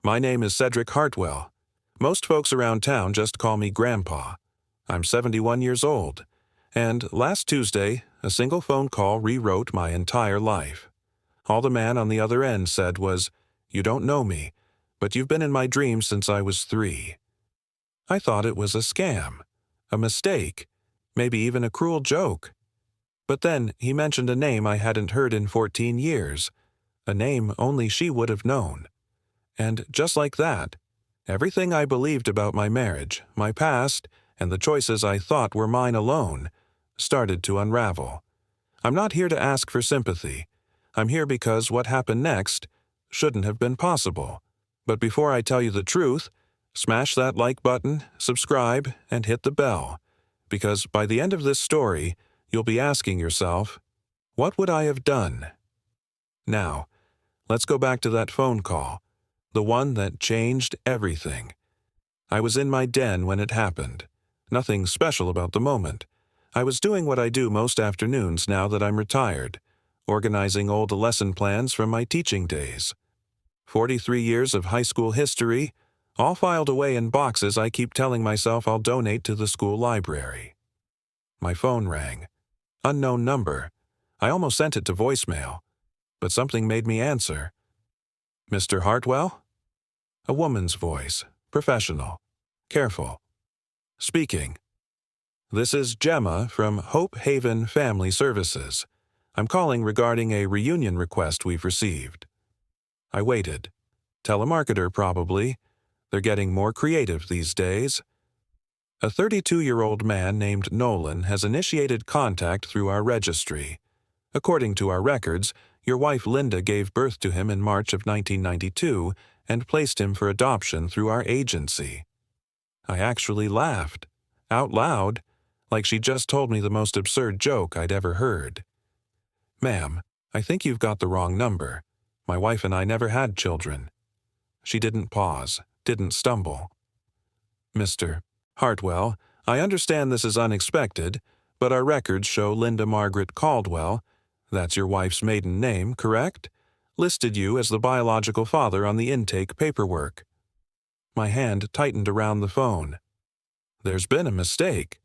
My name is Cedric Hartwell. Most folks around town just call me Grandpa. I'm 71 years old, and last Tuesday, a single phone call rewrote my entire life. All the man on the other end said was, "You don't know me, but you've been in my dreams since I was 3. I thought it was a scam, a mistake, maybe even a cruel joke. But then he mentioned a name I hadn't heard in 14 years, a name only she would have known. And just like that, everything I believed about my marriage, my past, and the choices I thought were mine alone, started to unravel. I'm not here to ask for sympathy. I'm here because what happened next shouldn't have been possible. But before I tell you the truth, smash that like button, subscribe, and hit the bell. Because by the end of this story, you'll be asking yourself, what would I have done? Now, let's go back to that phone call, the one that changed everything. I was in my den when it happened. Nothing special about the moment. I was doing what I do most afternoons now that I'm retired, organizing old lesson plans from my teaching days. 43 years of high school history, all filed away in boxes I keep telling myself I'll donate to the school library. My phone rang. Unknown number. I almost sent it to voicemail, but something made me answer. Mr. Hartwell? A woman's voice, professional, careful. Speaking. This is Gemma from Hope Haven Family Services. I'm calling regarding a reunion request we've received. I waited. Telemarketer, probably. They're getting more creative these days. A 32-year-old man named Nolan has initiated contact through our registry. According to our records, your wife Linda gave birth to him in March of 1992 and placed him for adoption through our agency. I actually laughed, out loud, like she just told me the most absurd joke I'd ever heard. Ma'am, I think you've got the wrong number. My wife and I never had children. She didn't pause, didn't stumble. Mr. Hartwell, I understand this is unexpected, but our records show Linda Margaret Caldwell, that's your wife's maiden name, correct? Listed you as the biological father on the intake paperwork. My hand tightened around the phone. There's been a mistake.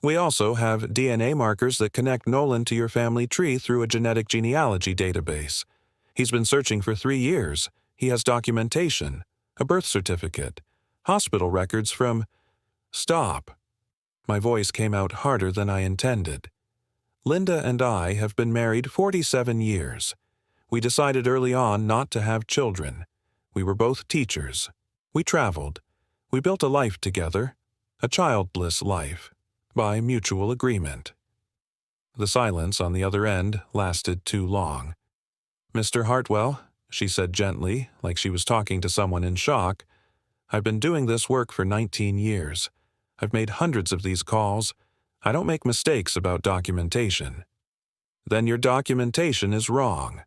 We also have DNA markers that connect Nolan to your family tree through a genetic genealogy database. He's been searching for 3 years. He has documentation, a birth certificate, hospital records from... Stop. My voice came out harder than I intended. Linda and I have been married 47 years. We decided early on not to have children. We were both teachers. We traveled. We built a life together, a childless life, by mutual agreement. The silence on the other end lasted too long. Mr. Hartwell, she said gently, like she was talking to someone in shock, I've been doing this work for 19 years. I've made hundreds of these calls. I don't make mistakes about documentation. Then your documentation is wrong.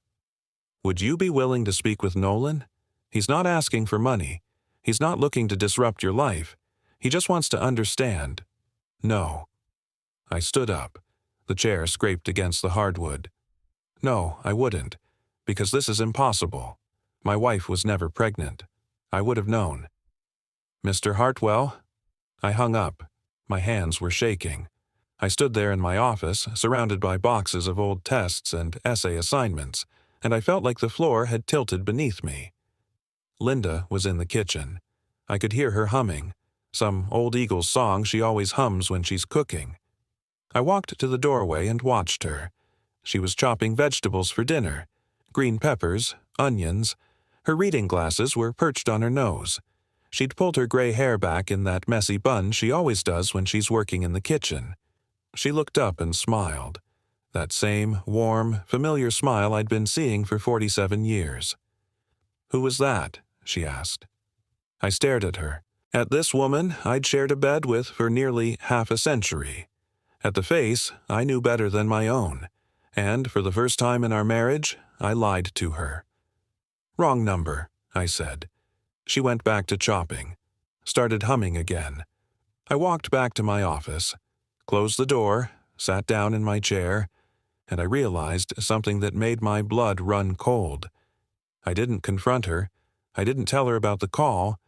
Would you be willing to speak with Nolan? He's not asking for money. He's not looking to disrupt your life. He just wants to understand. No. I stood up. The chair scraped against the hardwood. No, I wouldn't, because this is impossible. My wife was never pregnant. I would have known. Mr. Hartwell? I hung up. My hands were shaking. I stood there in my office, surrounded by boxes of old tests and essay assignments, and I felt like the floor had tilted beneath me. Linda was in the kitchen. I could hear her humming, some old Eagles song she always hums when she's cooking. I walked to the doorway and watched her. She was chopping vegetables for dinner, green peppers, onions. Her reading glasses were perched on her nose. She'd pulled her gray hair back in that messy bun she always does when she's working in the kitchen. She looked up and smiled. That same, warm, familiar smile I'd been seeing for 47 years. Who was that? She asked. I stared at her. At this woman I'd shared a bed with for nearly half a century. At the face, I knew better than my own. And for the first time in our marriage, I lied to her. Wrong number, I said. She went back to chopping, started humming again. I walked back to my office, closed the door, sat down in my chair, and I realized something that made my blood run cold. I didn't confront her. I didn't tell her about the call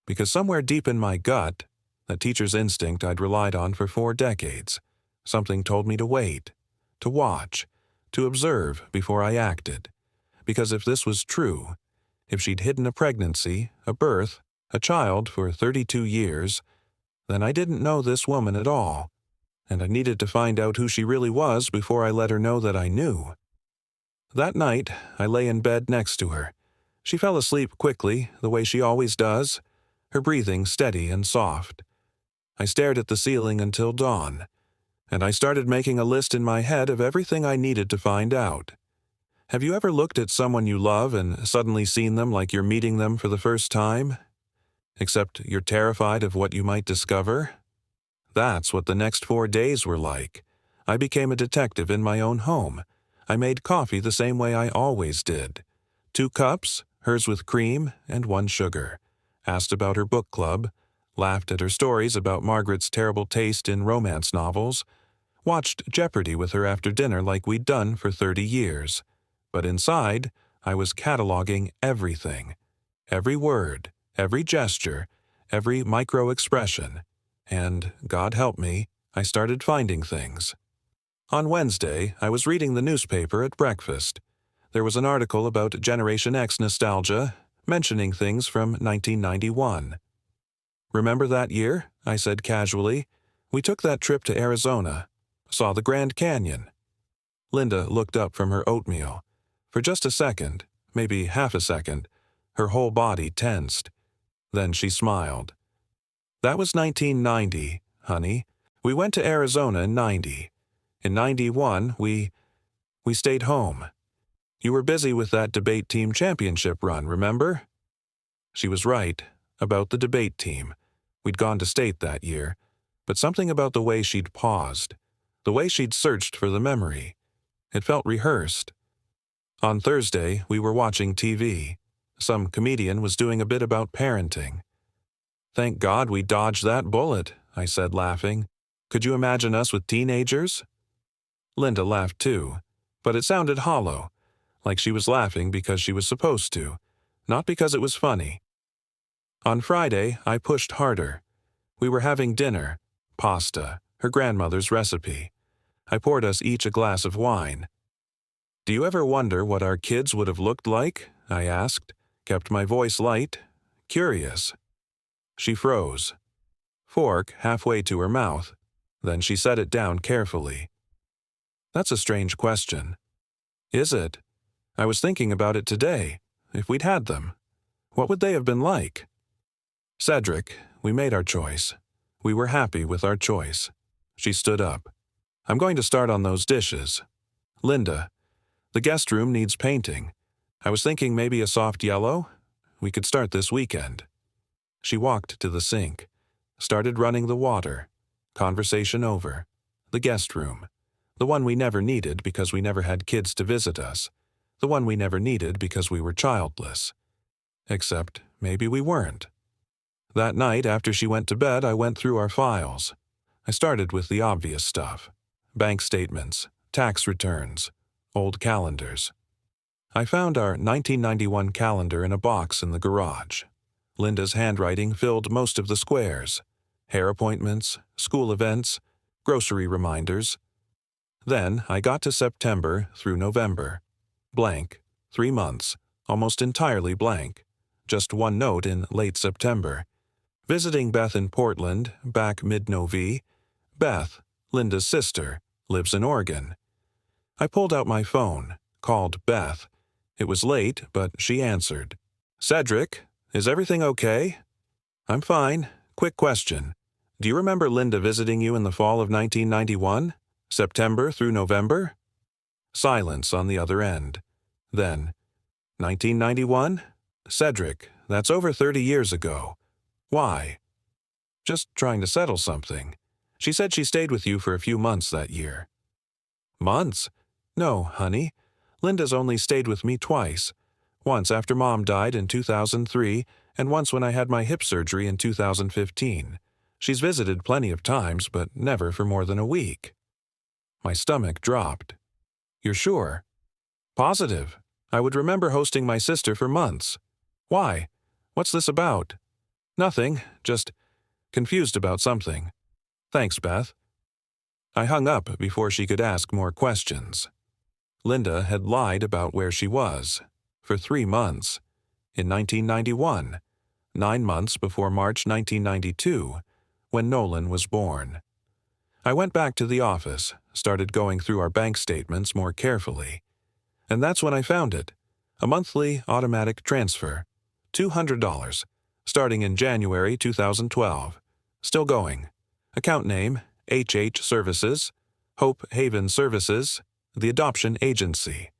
because somewhere deep in my gut, that teacher's instinct I'd relied on for 4 decades, something told me to wait, to watch, to observe before I acted. Because if this was true, if she'd hidden a pregnancy, a birth, a child for 32 years, then I didn't know this woman at all, and I needed to find out who she really was before I let her know that I knew. That night, I lay in bed next to her. She fell asleep quickly, the way she always does, her breathing steady and soft. I stared at the ceiling until dawn, and I started making a list in my head of everything I needed to find out. Have you ever looked at someone you love and suddenly seen them like you're meeting them for the first time? Except you're terrified of what you might discover? That's what the next 4 days were like. I became a detective in my own home. I made coffee the same way I always did. 2 cups, hers with cream and 1 sugar. Asked about her book club, laughed at her stories about Margaret's terrible taste in romance novels, watched Jeopardy with her after dinner like we'd done for 30 years. But inside, I was cataloging everything. Every word, every gesture, every micro-expression. And, God help me, I started finding things. On Wednesday, I was reading the newspaper at breakfast. There was an article about Generation X nostalgia, mentioning things from 1991. Remember that year? I said casually. We took that trip to Arizona, saw the Grand Canyon. Linda looked up from her oatmeal. For just a second, maybe half a second, her whole body tensed. Then she smiled. That was 1990, honey. We went to Arizona in 90. In 91, we stayed home. You were busy with that debate team championship run, remember? She was right, about the debate team. We'd gone to state that year, but something about the way she'd paused, the way she'd searched for the memory. It felt rehearsed. On Thursday, we were watching TV. Some comedian was doing a bit about parenting. Thank God we dodged that bullet, I said, laughing. Could you imagine us with teenagers? Linda laughed too, but it sounded hollow, like she was laughing because she was supposed to, not because it was funny. On Friday, I pushed harder. We were having dinner, pasta, her grandmother's recipe. I poured us each a glass of wine. Do you ever wonder what our kids would have looked like? I asked, kept my voice light, curious. She froze. Fork halfway to her mouth. Then she set it down carefully. That's a strange question. Is it? I was thinking about it today. If we'd had them, what would they have been like? Cedric, we made our choice. We were happy with our choice. She stood up. I'm going to start on those dishes. Linda, the guest room needs painting. I was thinking maybe a soft yellow. We could start this weekend. She walked to the sink, started running the water. Conversation over. The guest room. The one we never needed because we never had kids to visit us. The one we never needed because we were childless. Except maybe we weren't. That night after she went to bed, I went through our files. I started with the obvious stuff. Bank statements, tax returns, old calendars. I found our 1991 calendar in a box in the garage. Linda's handwriting filled most of the squares. Hair appointments, school events, grocery reminders. Then I got to September through November. Blank, 3 months, almost entirely blank. Just 1 note in late September. Visiting Beth in Portland, back mid-November. Beth, Linda's sister, lives in Oregon. I pulled out my phone, called Beth. It was late, but she answered. Cedric, is everything okay? I'm fine. Quick question. Do you remember Linda visiting you in the fall of 1991? September through November? Silence on the other end. Then, 1991? Cedric, that's over 30 years ago. Why? Just trying to settle something. She said she stayed with you for a few months that year. Months? No, honey. Linda's only stayed with me twice. Once after Mom died in 2003, and once when I had my hip surgery in 2015. She's visited plenty of times, but never for more than a week. My stomach dropped. You're sure? Positive. I would remember hosting my sister for months. Why? What's this about? Nothing, just confused about something. Thanks, Beth. I hung up before she could ask more questions. Linda had lied about where she was. For 3 months. In 1991, 9 months before March 1992, when Nolan was born. I went back to the office, started going through our bank statements more carefully. And that's when I found it. A monthly automatic transfer. $200, starting in January 2012. Still going. Account name, HH Services, Hope Haven Services, the adoption agency.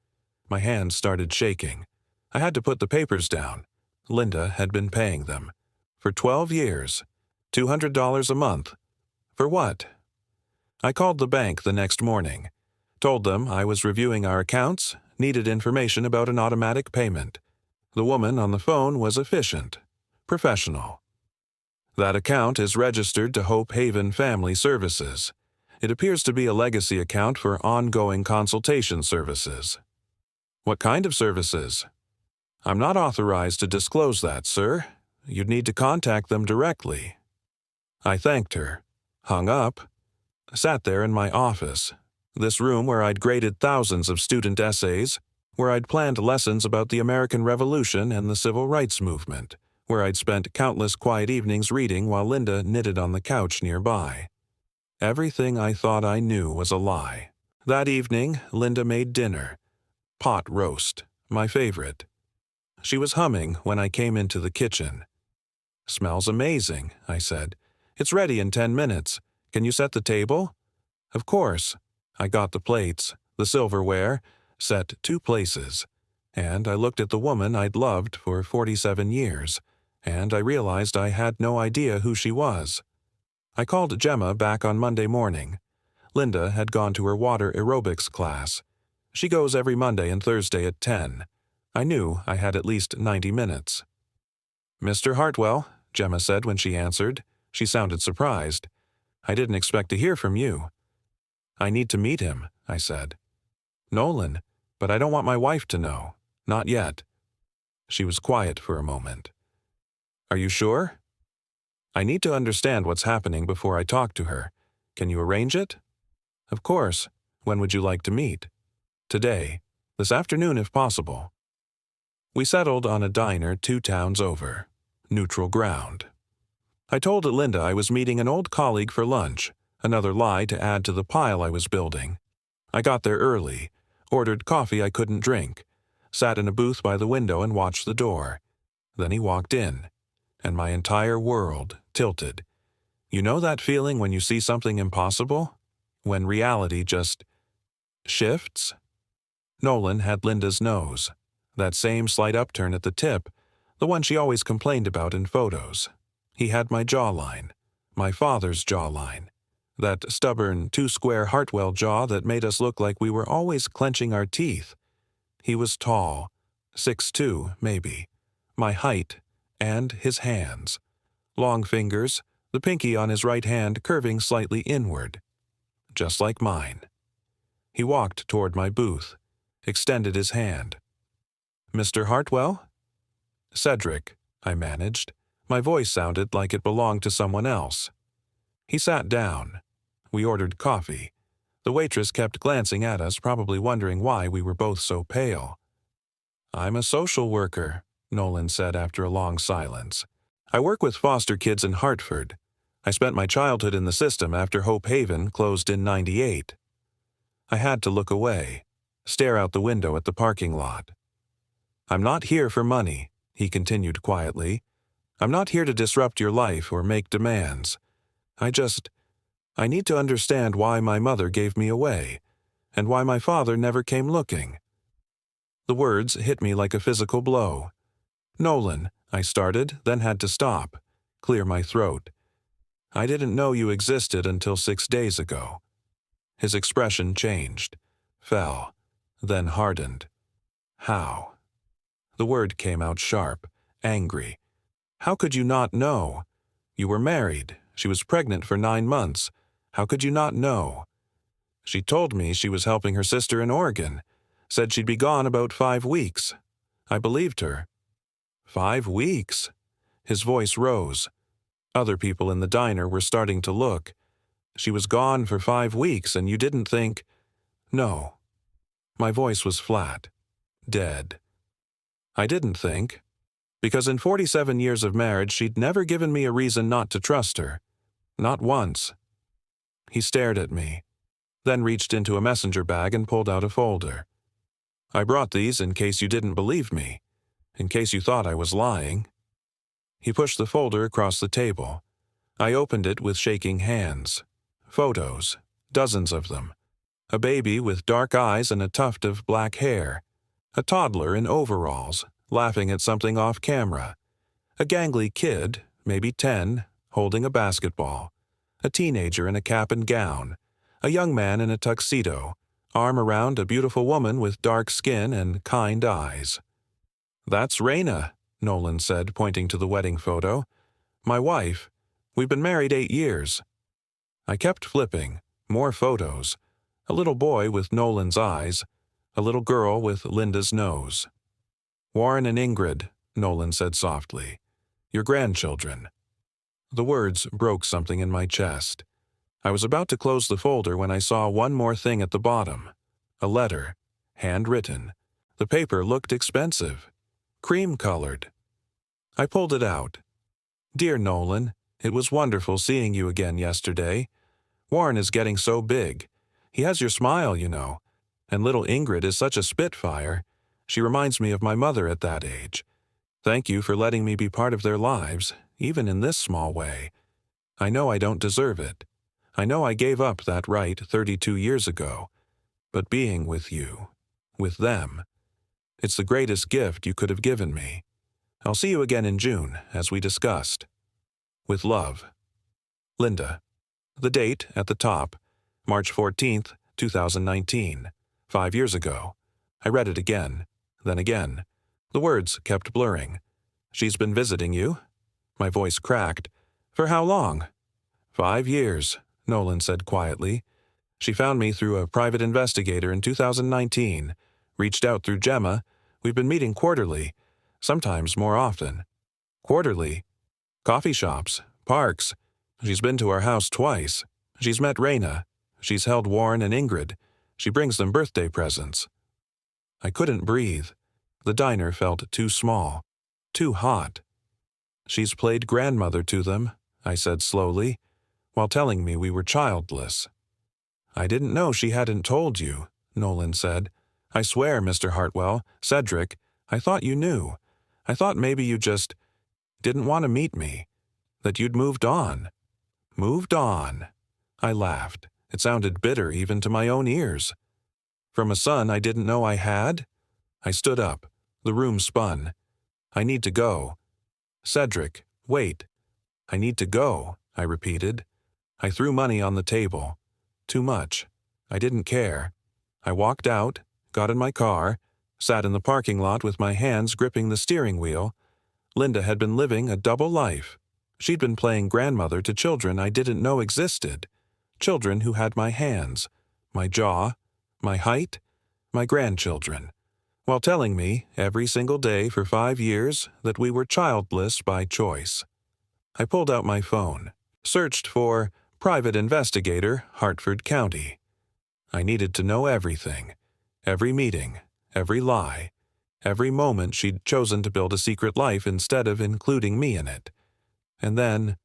My hands started shaking. I had to put the papers down. Linda had been paying them. For 12 years. $200 a month. For what? I called the bank the next morning. Told them I was reviewing our accounts, needed information about an automatic payment. The woman on the phone was efficient. Professional. That account is registered to Hope Haven Family Services. It appears to be a legacy account for ongoing consultation services. What kind of services? I'm not authorized to disclose that, sir. You'd need to contact them directly. I thanked her, hung up, sat there in my office, this room where I'd graded thousands of student essays, where I'd planned lessons about the American Revolution and the Civil Rights Movement, where I'd spent countless quiet evenings reading while Linda knitted on the couch nearby. Everything I thought I knew was a lie. That evening, Linda made dinner. Pot roast, my favorite. She was humming when I came into the kitchen. "Smells amazing," I said. "It's ready in 10 minutes. Can you set the table?" "Of course." I got the plates, the silverware, set 2 places. And I looked at the woman I'd loved for 47 years, and I realized I had no idea who she was. I called Gemma back on Monday morning. Linda had gone to her water aerobics class. She goes every Monday and Thursday at 10. I knew I had at least 90 minutes. "Mr. Hartwell," Gemma said when she answered. She sounded surprised. "I didn't expect to hear from you." "I need to meet him," I said. "Nolan, but I don't want my wife to know. Not yet." She was quiet for a moment. "Are you sure?" "I need to understand what's happening before I talk to her. Can you arrange it?" "Of course. When would you like to meet?" "Today. This afternoon if possible." We settled on a diner 2 towns over. Neutral ground. I told Linda I was meeting an old colleague for lunch, another lie to add to the pile I was building. I got there early, ordered coffee I couldn't drink, sat in a booth by the window and watched the door. Then he walked in, and my entire world tilted. You know that feeling when you see something impossible? When reality just shifts? Nolan had Linda's nose. That same slight upturn at the tip, the one she always complained about in photos. He had my jawline, my father's jawline, that stubborn 2-square Hartwell jaw that made us look like we were always clenching our teeth. He was tall, 6'2", maybe, my height, and his hands. Long fingers, the pinky on his right hand curving slightly inward. Just like mine. He walked toward my booth, extended his hand. "Mr. Hartwell?" "Cedric," I managed. My voice sounded like it belonged to someone else. He sat down. We ordered coffee. The waitress kept glancing at us, probably wondering why we were both so pale. "I'm a social worker," Nolan said after a long silence. "I work with foster kids in Hartford. I spent my childhood in the system after Hope Haven closed in '98. I had to look away, stare out the window at the parking lot. "I'm not here for money," he continued quietly. "I'm not here to disrupt your life or make demands. I need to understand why my mother gave me away, and why my father never came looking." The words hit me like a physical blow. "Nolan," I started, then had to stop, clear my throat. "I didn't know you existed until 6 days ago." His expression changed, fell, then hardened. "How?" The word came out sharp, angry. "How could you not know? You were married. She was pregnant for 9 months. How could you not know? She told me she was helping her sister in Oregon. Said she'd be gone about 5 weeks. I believed her." 5 weeks? His voice rose. Other people in the diner were starting to look. She was gone for 5 weeks and you didn't think... No. My voice was flat. Dead. I didn't think. Because in 47 years of marriage, she'd never given me a reason not to trust her. Not once. He stared at me, then reached into a messenger bag and pulled out a folder. I brought these in case you didn't believe me, in case you thought I was lying. He pushed the folder across the table. I opened it with shaking hands. Photos, dozens of them. A baby with dark eyes and a tuft of black hair. A toddler in overalls, laughing at something off camera. A gangly kid, maybe 10, holding a basketball. A teenager in a cap and gown. A young man in a tuxedo, arm around a beautiful woman with dark skin and kind eyes. "That's Raina," Nolan said, pointing to the wedding photo. "My wife. We've been married 8 years." I kept flipping. More photos. A little boy with Nolan's eyes. A little girl with Linda's nose. "Warren and Ingrid," Nolan said softly. "Your grandchildren." The words broke something in my chest. I was about to close the folder when I saw one more thing at the bottom. A letter. Handwritten. The paper looked expensive. Cream-colored. I pulled it out. "Dear Nolan, it was wonderful seeing you again yesterday. Warren is getting so big. He has your smile, you know. And little Ingrid is such a spitfire. She reminds me of my mother at that age. Thank you for letting me be part of their lives, even in this small way. I know I don't deserve it. I know I gave up that right 32 years ago. But being with you, with them, it's the greatest gift you could have given me. I'll see you again in June, as we discussed. With love. Linda." The date at the top, March 14th, 2019, 5 years ago. I read it again, then again. The words kept blurring. "She's been visiting you?" My voice cracked. "For how long?" 5 years, Nolan said quietly. "She found me through a private investigator in 2019. Reached out through Gemma. We've been meeting quarterly, sometimes more often." "Quarterly?" "Coffee shops, parks. She's been to our house twice. She's met Raina. She's held Warren and Ingrid. She brings them birthday presents." I couldn't breathe. The diner felt too small, too hot. "She's played grandmother to them," I said slowly, while telling me we were childless. "I didn't know she hadn't told you," Nolan said. "I swear, Mr. Hartwell, Cedric, I thought you knew. I thought maybe you just didn't want to meet me, that you'd moved on." "Moved on." I laughed. It sounded bitter even to my own ears. "From a son I didn't know I had?" I stood up. The room spun. "I need to go." "Cedric, wait." "I need to go," I repeated. I threw money on the table. Too much. I didn't care. I walked out, got in my car, sat in the parking lot with my hands gripping the steering wheel. Linda had been living a double life. She'd been playing grandmother to children I didn't know existed. Children who had my hands, my jaw, my height, my grandchildren, while telling me every single day for 5 years that we were childless by choice. I pulled out my phone, searched for Private Investigator, Hartford County. I needed to know everything, every meeting, every lie, every moment she'd chosen to build a secret life instead of including me in it. And then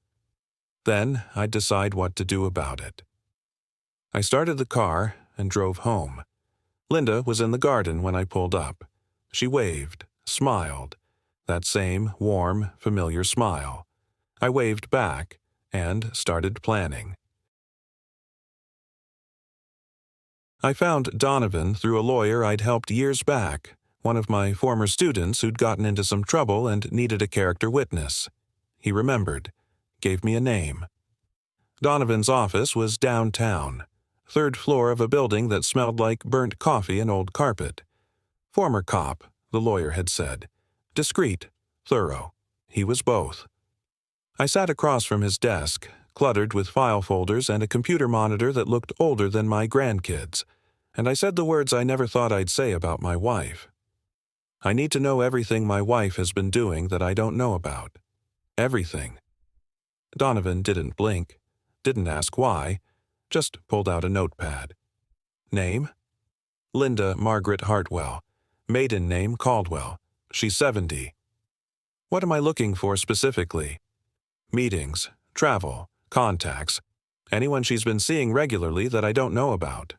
I'd decide what to do about it. I started the car and drove home. Linda was in the garden when I pulled up. She waved, smiled, that same warm, familiar smile. I waved back and started planning. I found Donovan through a lawyer I'd helped years back, one of my former students who'd gotten into some trouble and needed a character witness. He remembered, gave me a name. Donovan's office was downtown, 3rd floor of a building that smelled like burnt coffee and old carpet. Former cop, the lawyer had said. Discreet, thorough. He was both. I sat across from his desk, cluttered with file folders and a computer monitor that looked older than my grandkids, and I said the words I never thought I'd say about my wife. I need to know everything my wife has been doing that I don't know about. Everything. Donovan didn't blink, didn't ask why, just pulled out a notepad. Name? Linda Margaret Hartwell. Maiden name Caldwell. She's 70. What am I looking for specifically? Meetings, travel, contacts, anyone she's been seeing regularly that I don't know about.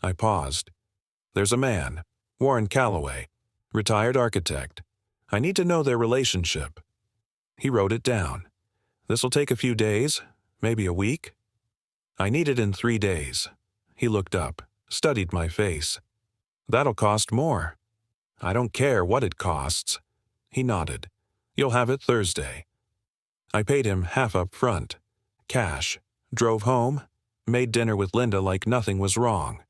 I paused. There's a man, Warren Calloway, retired architect. I need to know their relationship. He wrote it down. This'll take a few days, maybe a week. I need it in 3 days. He looked up, studied my face. That'll cost more. I don't care what it costs. He nodded. You'll have it Thursday. I paid him half up front, cash, drove home, made dinner with Linda like nothing was wrong.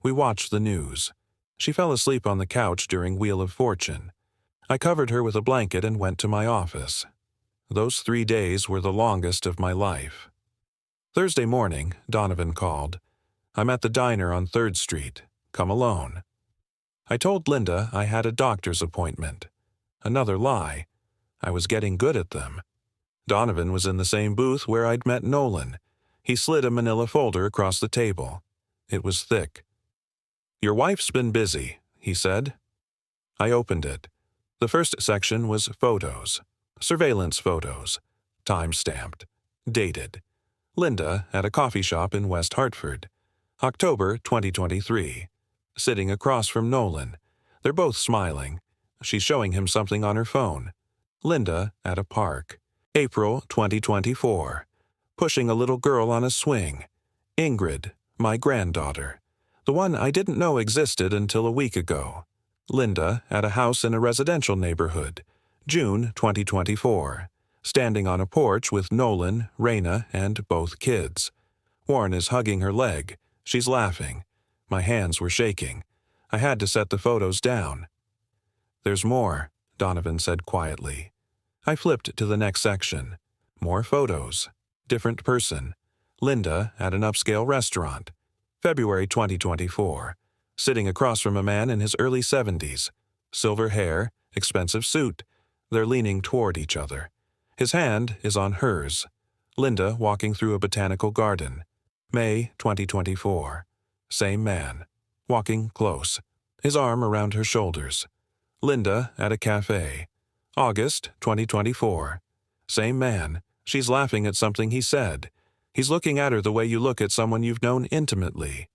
We watched the news. She fell asleep on the couch during Wheel of Fortune. I covered her with a blanket and went to my office. Those 3 days were the longest of my life. Thursday morning, Donovan called. I'm at the diner on 3rd Street. Come alone. I told Linda I had a doctor's appointment. Another lie. I was getting good at them. Donovan was in the same booth where I'd met Nolan. He slid a manila folder across the table. It was thick. Your wife's been busy, he said. I opened it. The first section was photos. Surveillance photos. Time-stamped. Dated. Linda at a coffee shop in West Hartford. October 2023. Sitting across from Nolan. They're both smiling. She's showing him something on her phone. Linda at a park. April 2024. Pushing a little girl on a swing. Ingrid, my granddaughter. The one I didn't know existed until a week ago. Linda at a house in a residential neighborhood. June 2024. Standing on a porch with Nolan, Raina, and both kids. Warren is hugging her leg. She's laughing. My hands were shaking. I had to set the photos down. There's more, Donovan said quietly. I flipped to the next section. More photos. Different person. Linda at an upscale restaurant. February 2024. Sitting across from a man in his early 70s. Silver hair, expensive suit. They're leaning toward each other. His hand is on hers. Linda walking through a botanical garden. May 2024. Same man. Walking close. His arm around her shoulders. Linda at a cafe. August 2024. Same man. She's laughing at something he said. He's looking at her the way you look at someone you've known intimately.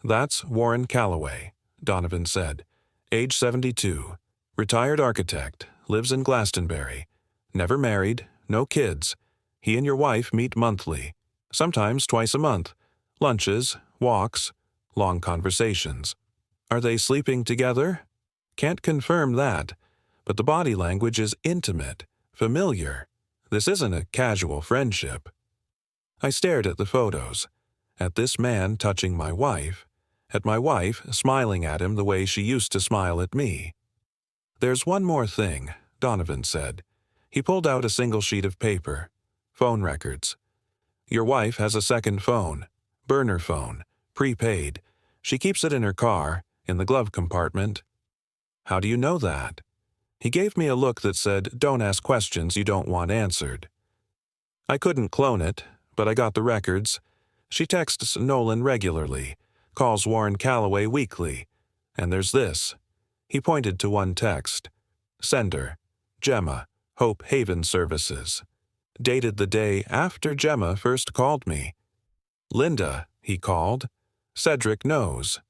That's Warren Calloway, Donovan said. Age 72. Retired architect. Lives in Glastonbury. Never married. No kids. He and your wife meet monthly. Sometimes twice a month. Lunches, walks, long conversations. Are they sleeping together? Can't confirm that, but the body language is intimate, familiar. This isn't a casual friendship. I stared at the photos, at this man touching my wife, at my wife smiling at him the way she used to smile at me. There's one more thing, Donovan said. He pulled out a single sheet of paper. Phone records. Your wife has a second phone. Burner phone. Prepaid. She keeps it in her car, in the glove compartment. How do you know that? He gave me a look that said, don't ask questions you don't want answered. I couldn't clone it, but I got the records. She texts Nolan regularly, calls Warren Calloway weekly. And there's this. He pointed to one text. Sender. Gemma. Hope Haven Services. Dated the day after Gemma first called me. Linda, he called. Cedric knows.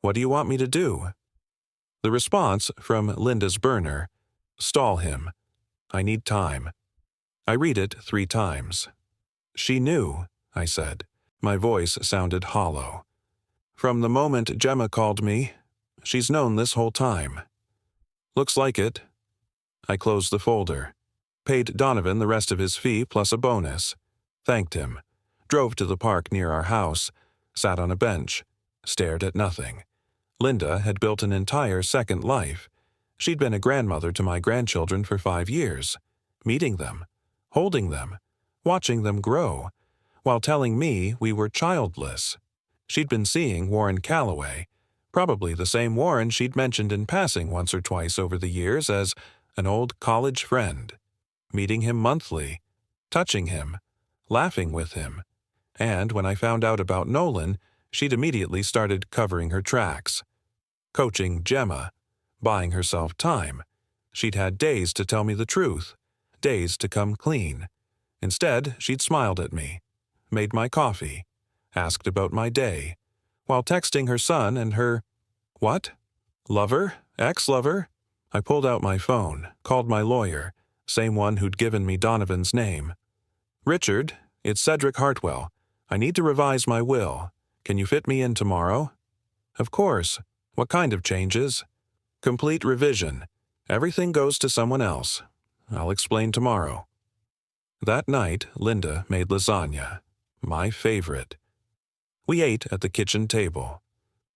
What do you want me to do? The response from Linda's burner. Stall him. I need time. I read it 3 times. She knew, I said. My voice sounded hollow. From the moment Gemma called me, she's known this whole time. Looks like it. I closed the folder. Paid Donovan the rest of his fee plus a bonus. Thanked him. Drove to the park near our house. Sat on a bench. Stared at nothing. Linda had built an entire second life. She'd been a grandmother to my grandchildren for 5 years. Meeting them. Holding them. Watching them grow. While telling me we were childless. She'd been seeing Warren Calloway. Probably the same Warren she'd mentioned in passing once or twice over the years as an old college friend. meeting him monthly, touching him, laughing with him. And when I found out about Nolan, she'd immediately started covering her tracks. Coaching Gemma, buying herself time. She'd had days to tell me the truth, days to come clean. Instead, she'd smiled at me, made my coffee, asked about my day, while texting her son and her, what? Lover? Ex-lover? I pulled out my phone, called my lawyer, same one who'd given me Donovan's name. Richard, it's Cedric Hartwell. I need to revise my will. Can you fit me in tomorrow? Of course. What kind of changes? Complete revision. Everything goes to someone else. I'll explain tomorrow. That night, Linda made lasagna, my favorite. We ate at the kitchen table.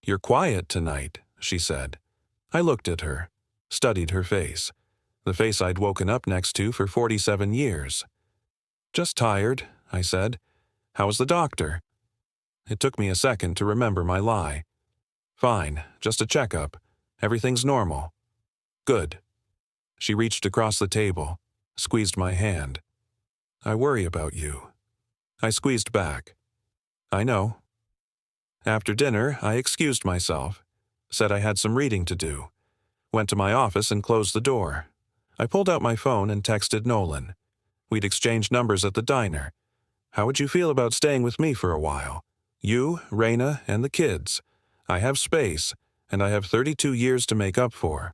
You're quiet tonight, she said. I looked at her, studied her face, the face I'd woken up next to for 47 years. Just tired, I said. How's the doctor? It took me a second to remember my lie. Fine, just a checkup. Everything's normal. Good. She reached across the table, squeezed my hand. I worry about you. I squeezed back. I know. After dinner, I excused myself, said I had some reading to do, went to my office and closed the door. I pulled out my phone and texted Nolan. We'd exchanged numbers at the diner. How would you feel about staying with me for a while? You, Raina, and the kids. I have space, and I have 32 years to make up for.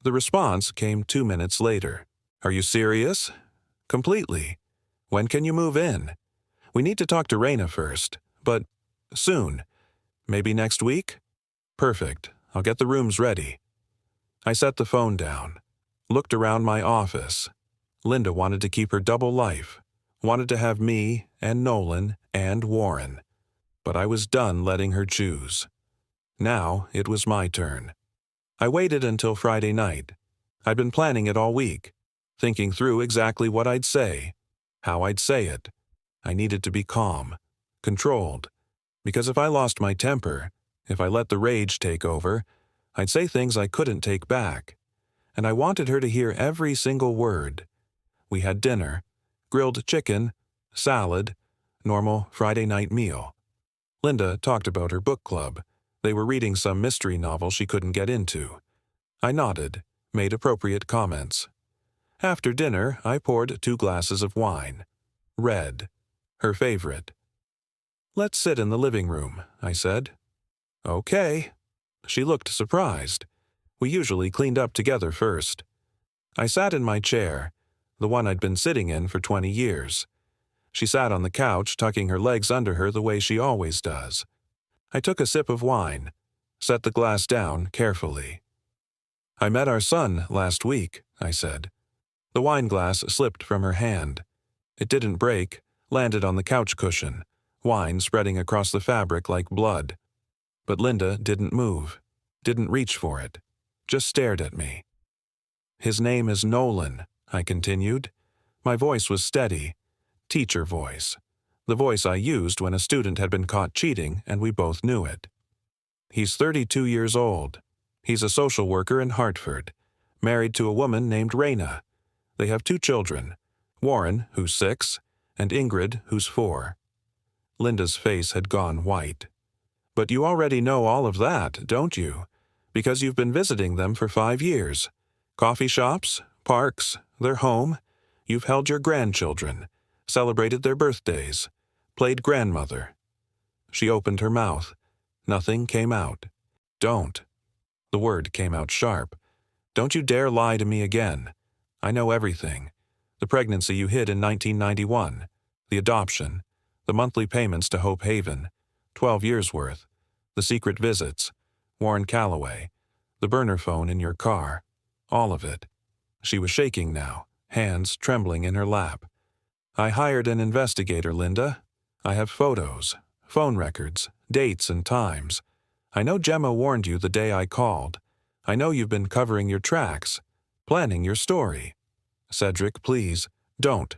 The response came 2 minutes later. Are you serious? Completely. When can you move in? We need to talk to Raina first, but soon. Maybe next week? Perfect. I'll get the rooms ready. I set the phone down, looked around my office. Linda wanted to keep her double life, wanted to have me and Nolan and Warren. But I was done letting her choose. Now it was my turn. I waited until Friday night. I'd been planning it all week, thinking through exactly what I'd say, how I'd say it. I needed to be calm, controlled, because if I lost my temper, if I let the rage take over, I'd say things I couldn't take back. And I wanted her to hear every single word. We had dinner, grilled chicken, salad, normal Friday night meal. Linda talked about her book club. They were reading some mystery novel she couldn't get into. I nodded, made appropriate comments. After dinner, I poured 2 glasses of wine. Red, her favorite. Let's sit in the living room, I said. Okay. She looked surprised. We usually cleaned up together first. I sat in my chair, the one I'd been sitting in for 20 years. She sat on the couch, tucking her legs under her the way she always does. I took a sip of wine, set the glass down carefully. I met our son last week, I said. The wine glass slipped from her hand. It didn't break, landed on the couch cushion, wine spreading across the fabric like blood. But Linda didn't move, didn't reach for it, just stared at me. His name is Nolan, I continued. My voice was steady, teacher voice, the voice I used when a student had been caught cheating and we both knew it. He's 32 years old. He's a social worker in Hartford, married to a woman named Raina. They have 2 children, Warren, who's 6, and Ingrid, who's 4. Linda's face had gone white. But you already know all of that, don't you? Because you've been visiting them for 5 years. Coffee shops, parks, their home. You've held your grandchildren, celebrated their birthdays, played grandmother. She opened her mouth. Nothing came out. Don't. The word came out sharp. Don't you dare lie to me again. I know everything. The pregnancy you hid in 1991, the adoption, the monthly payments to Hope Haven, 12 years' worth, the secret visits, Warren Calloway, the burner phone in your car, all of it. She was shaking now, hands trembling in her lap. I hired an investigator, Linda. I have photos, phone records, dates and times. I know Gemma warned you the day I called. I know you've been covering your tracks, planning your story. Cedric, please, don't.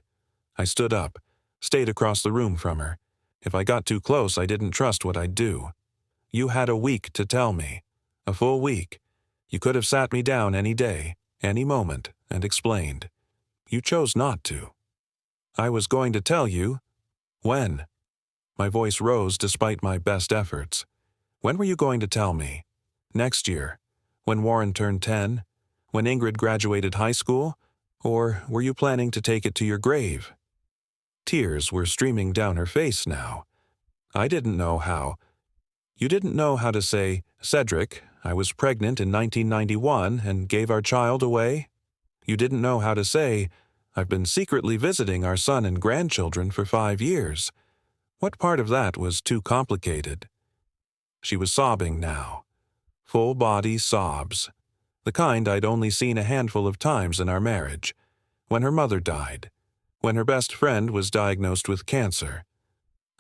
I stood up, stayed across the room from her. If I got too close, I didn't trust what I'd do. You had a week to tell me. A full week. You could have sat me down any day, any moment, and explained. You chose not to. I was going to tell you. When? My voice rose despite my best efforts. When were you going to tell me? Next year? When Warren turned 10? When Ingrid graduated high school? Or were you planning to take it to your grave? Tears were streaming down her face now. I didn't know how. You didn't know how to say, Cedric, I was pregnant in 1991 and gave our child away? You didn't know how to say, I've been secretly visiting our son and grandchildren for 5 years. What part of that was too complicated? She was sobbing now. Full-body sobs. The kind I'd only seen a handful of times in our marriage. When her mother died. When her best friend was diagnosed with cancer.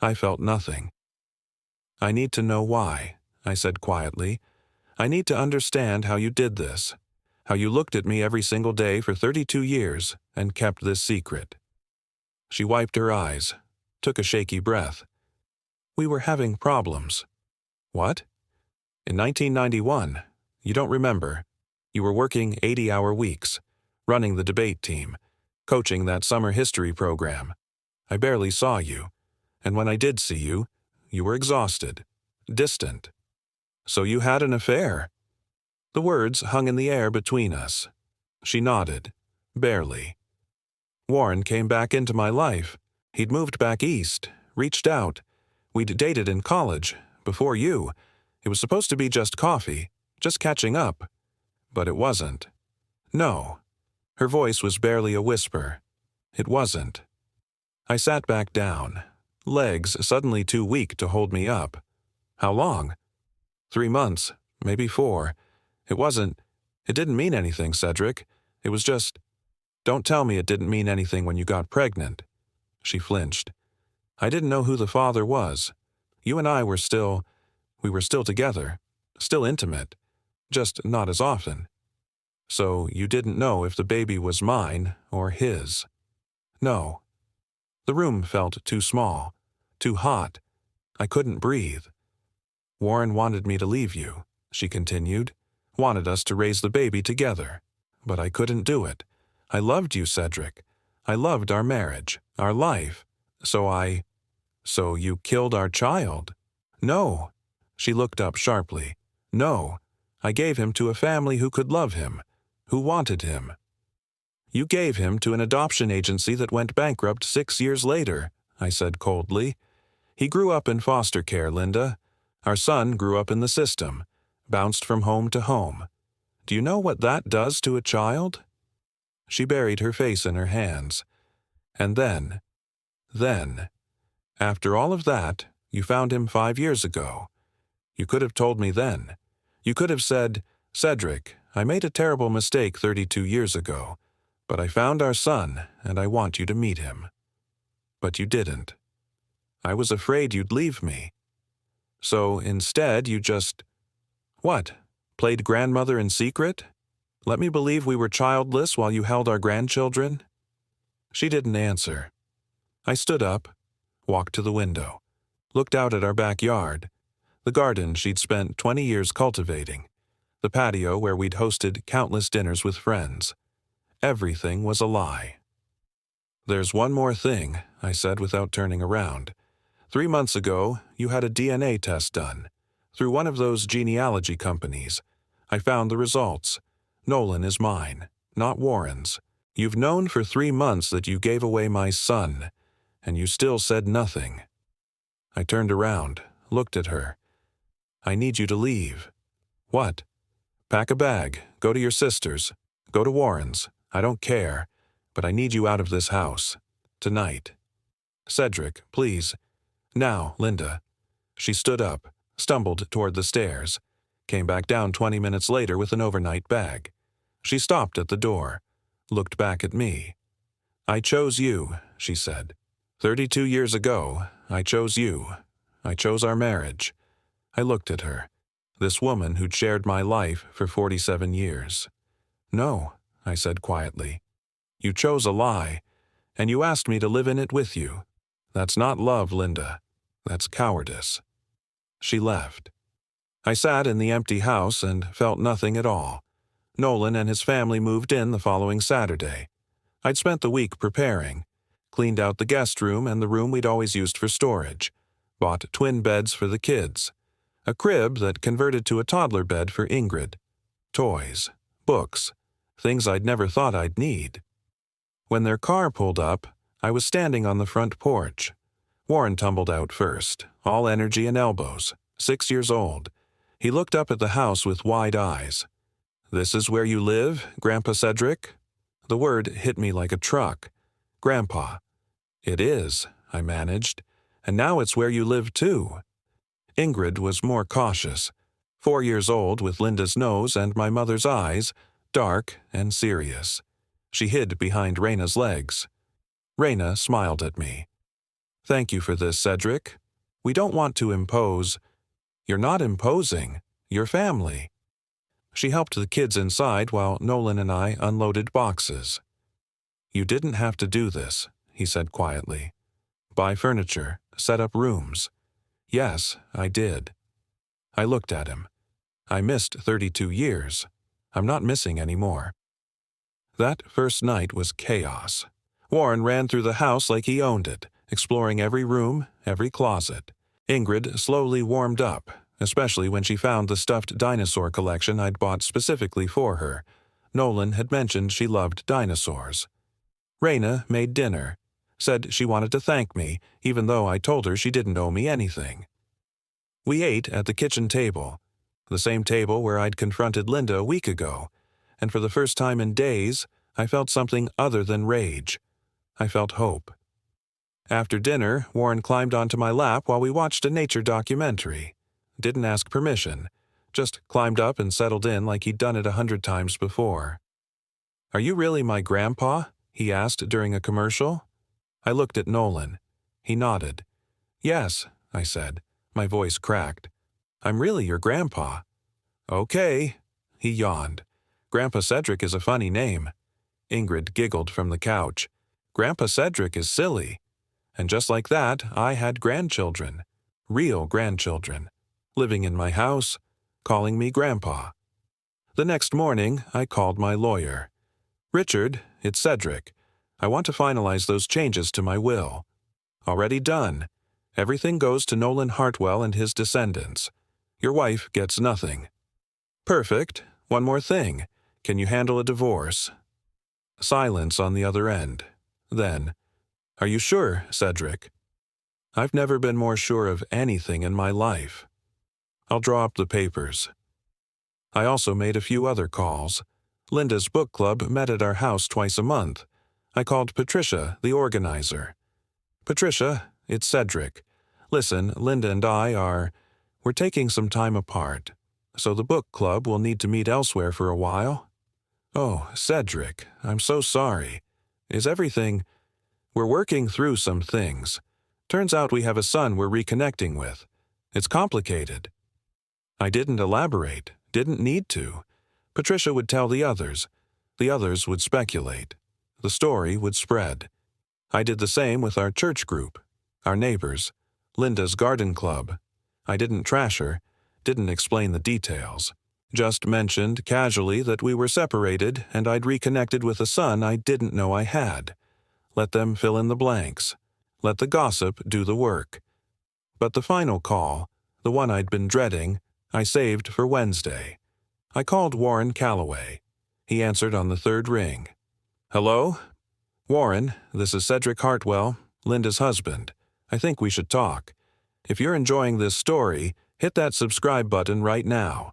I felt nothing. I need to know why, I said quietly. I need to understand how you did this. How you looked at me every single day for 32 years and kept this secret. She wiped her eyes, took a shaky breath. We were having problems. What? In 1991, you don't remember. You were working 80-hour weeks, running the debate team, coaching that summer history program. I barely saw you, and when I did see you, you were exhausted, distant. So you had an affair. The words hung in the air between us. She nodded, barely. Warren came back into my life. He'd moved back east, reached out. We'd dated in college, before you. It was supposed to be just coffee, just catching up. But it wasn't. No. Her voice was barely a whisper. It wasn't. I sat back down, legs suddenly too weak to hold me up. How long? 3 months, maybe 4. It didn't mean anything, Cedric. It was just, don't tell me it didn't mean anything when you got pregnant. She flinched. I didn't know who the father was. You and I were still together, still intimate, just not as often. So you didn't know if the baby was mine or his. No. The room felt too small, too hot. I couldn't breathe. Warren wanted me to leave you, she continued. Wanted us to raise the baby together. But I couldn't do it. I loved you, Cedric. I loved our marriage, our life. So you killed our child? No. She looked up sharply. No. I gave him to a family who could love him, who wanted him. You gave him to an adoption agency that went bankrupt 6 years later, I said coldly. He grew up in foster care, Linda. Our son grew up in the system. Bounced from home to home. Do you know what that does to a child? She buried her face in her hands. And then, after all of that, you found him 5 years ago. You could have told me then. You could have said, Cedric, I made a terrible mistake 32 years ago, but I found our son, and I want you to meet him. But you didn't. I was afraid you'd leave me. So instead, you just... What? Played grandmother in secret? Let me believe we were childless while you held our grandchildren? She didn't answer. I stood up, walked to the window, looked out at our backyard, the garden she'd spent 20 years cultivating, the patio where we'd hosted countless dinners with friends. Everything was a lie. There's one more thing, I said without turning around. 3 months ago, you had a DNA test done. Through one of those genealogy companies. I found the results. Nolan is mine, not Warren's. You've known for 3 months that you gave away my son, and you still said nothing. I turned around, looked at her. I need you to leave. What? Pack a bag, go to your sister's, go to Warren's. I don't care, but I need you out of this house. Tonight. Cedric, please. Now, Linda. She stood up, stumbled toward the stairs, came back down 20 minutes later with an overnight bag. She stopped at the door, looked back at me. I chose you, she said. 32 years ago, I chose you. I chose our marriage. I looked at her, this woman who'd shared my life for 47 years. No, I said quietly. You chose a lie, and you asked me to live in it with you. That's not love, Linda. That's cowardice. She left. I sat in the empty house and felt nothing at all. Nolan and his family moved in the following Saturday. I'd spent the week preparing. Cleaned out the guest room and the room we'd always used for storage. Bought twin beds for the kids. A crib that converted to a toddler bed for Ingrid. Toys. Books. Things I'd never thought I'd need. When their car pulled up, I was standing on the front porch. Warren tumbled out first, all energy and elbows, 6 years old. He looked up at the house with wide eyes. "This is where you live, Grandpa Cedric?" The word hit me like a truck. "Grandpa." "It is," I managed. "And now it's where you live too." Ingrid was more cautious. 4 years old with Linda's nose and my mother's eyes, dark and serious. She hid behind Raina's legs. Raina smiled at me. "Thank you for this, Cedric. We don't want to impose." "You're not imposing. You're family." She helped the kids inside while Nolan and I unloaded boxes. "You didn't have to do this," he said quietly. "Buy furniture, set up rooms." "Yes, I did." I looked at him. I missed 32 years. I'm not missing any more. That first night was chaos. Warren ran through the house like he owned it, exploring every room, every closet. Ingrid slowly warmed up, especially when she found the stuffed dinosaur collection I'd bought specifically for her. Nolan had mentioned she loved dinosaurs. Raina made dinner. Said she wanted to thank me, even though I told her she didn't owe me anything. We ate at the kitchen table, the same table where I'd confronted Linda a week ago, and for the first time in days, I felt something other than rage. I felt hope. After dinner, Warren climbed onto my lap while we watched a nature documentary. Didn't ask permission, just climbed up and settled in like he'd done it 100 times before. "Are you really my grandpa?" he asked during a commercial. I looked at Nolan. He nodded. "Yes," I said. My voice cracked. "I'm really your grandpa." "Okay." He yawned. "Grandpa Cedric is a funny name." Ingrid giggled from the couch. "Grandpa Cedric is silly." And just like that, I had grandchildren. Real grandchildren. Living in my house, calling me Grandpa. The next morning, I called my lawyer. "Richard, it's Cedric. I want to finalize those changes to my will." "Already done. Everything goes to Nolan Hartwell and his descendants. Your wife gets nothing." "Perfect. One more thing. Can you handle a divorce?" Silence on the other end. Then, "Are you sure, Cedric?" "I've never been more sure of anything in my life." "I'll draw up the papers." I also made a few other calls. Linda's book club met at our house twice a month. I called Patricia, the organizer. "Patricia, it's Cedric. Listen, Linda and we're taking some time apart, so the book club will need to meet elsewhere for a while." "Oh, Cedric, I'm so sorry. Is everything—" "We're working through some things. Turns out we have a son we're reconnecting with. It's complicated." I didn't elaborate, didn't need to. Patricia would tell the others. The others would speculate. The story would spread. I did the same with our church group, our neighbors, Linda's garden club. I didn't trash her, didn't explain the details. Just mentioned casually that we were separated and I'd reconnected with a son I didn't know I had. Let them fill in the blanks. Let the gossip do the work. But the final call, the one I'd been dreading, I saved for Wednesday. I called Warren Calloway. He answered on the third ring. "Hello? Warren, this is Cedric Hartwell, Linda's husband. I think we should talk. If you're enjoying this story, hit that subscribe button right now.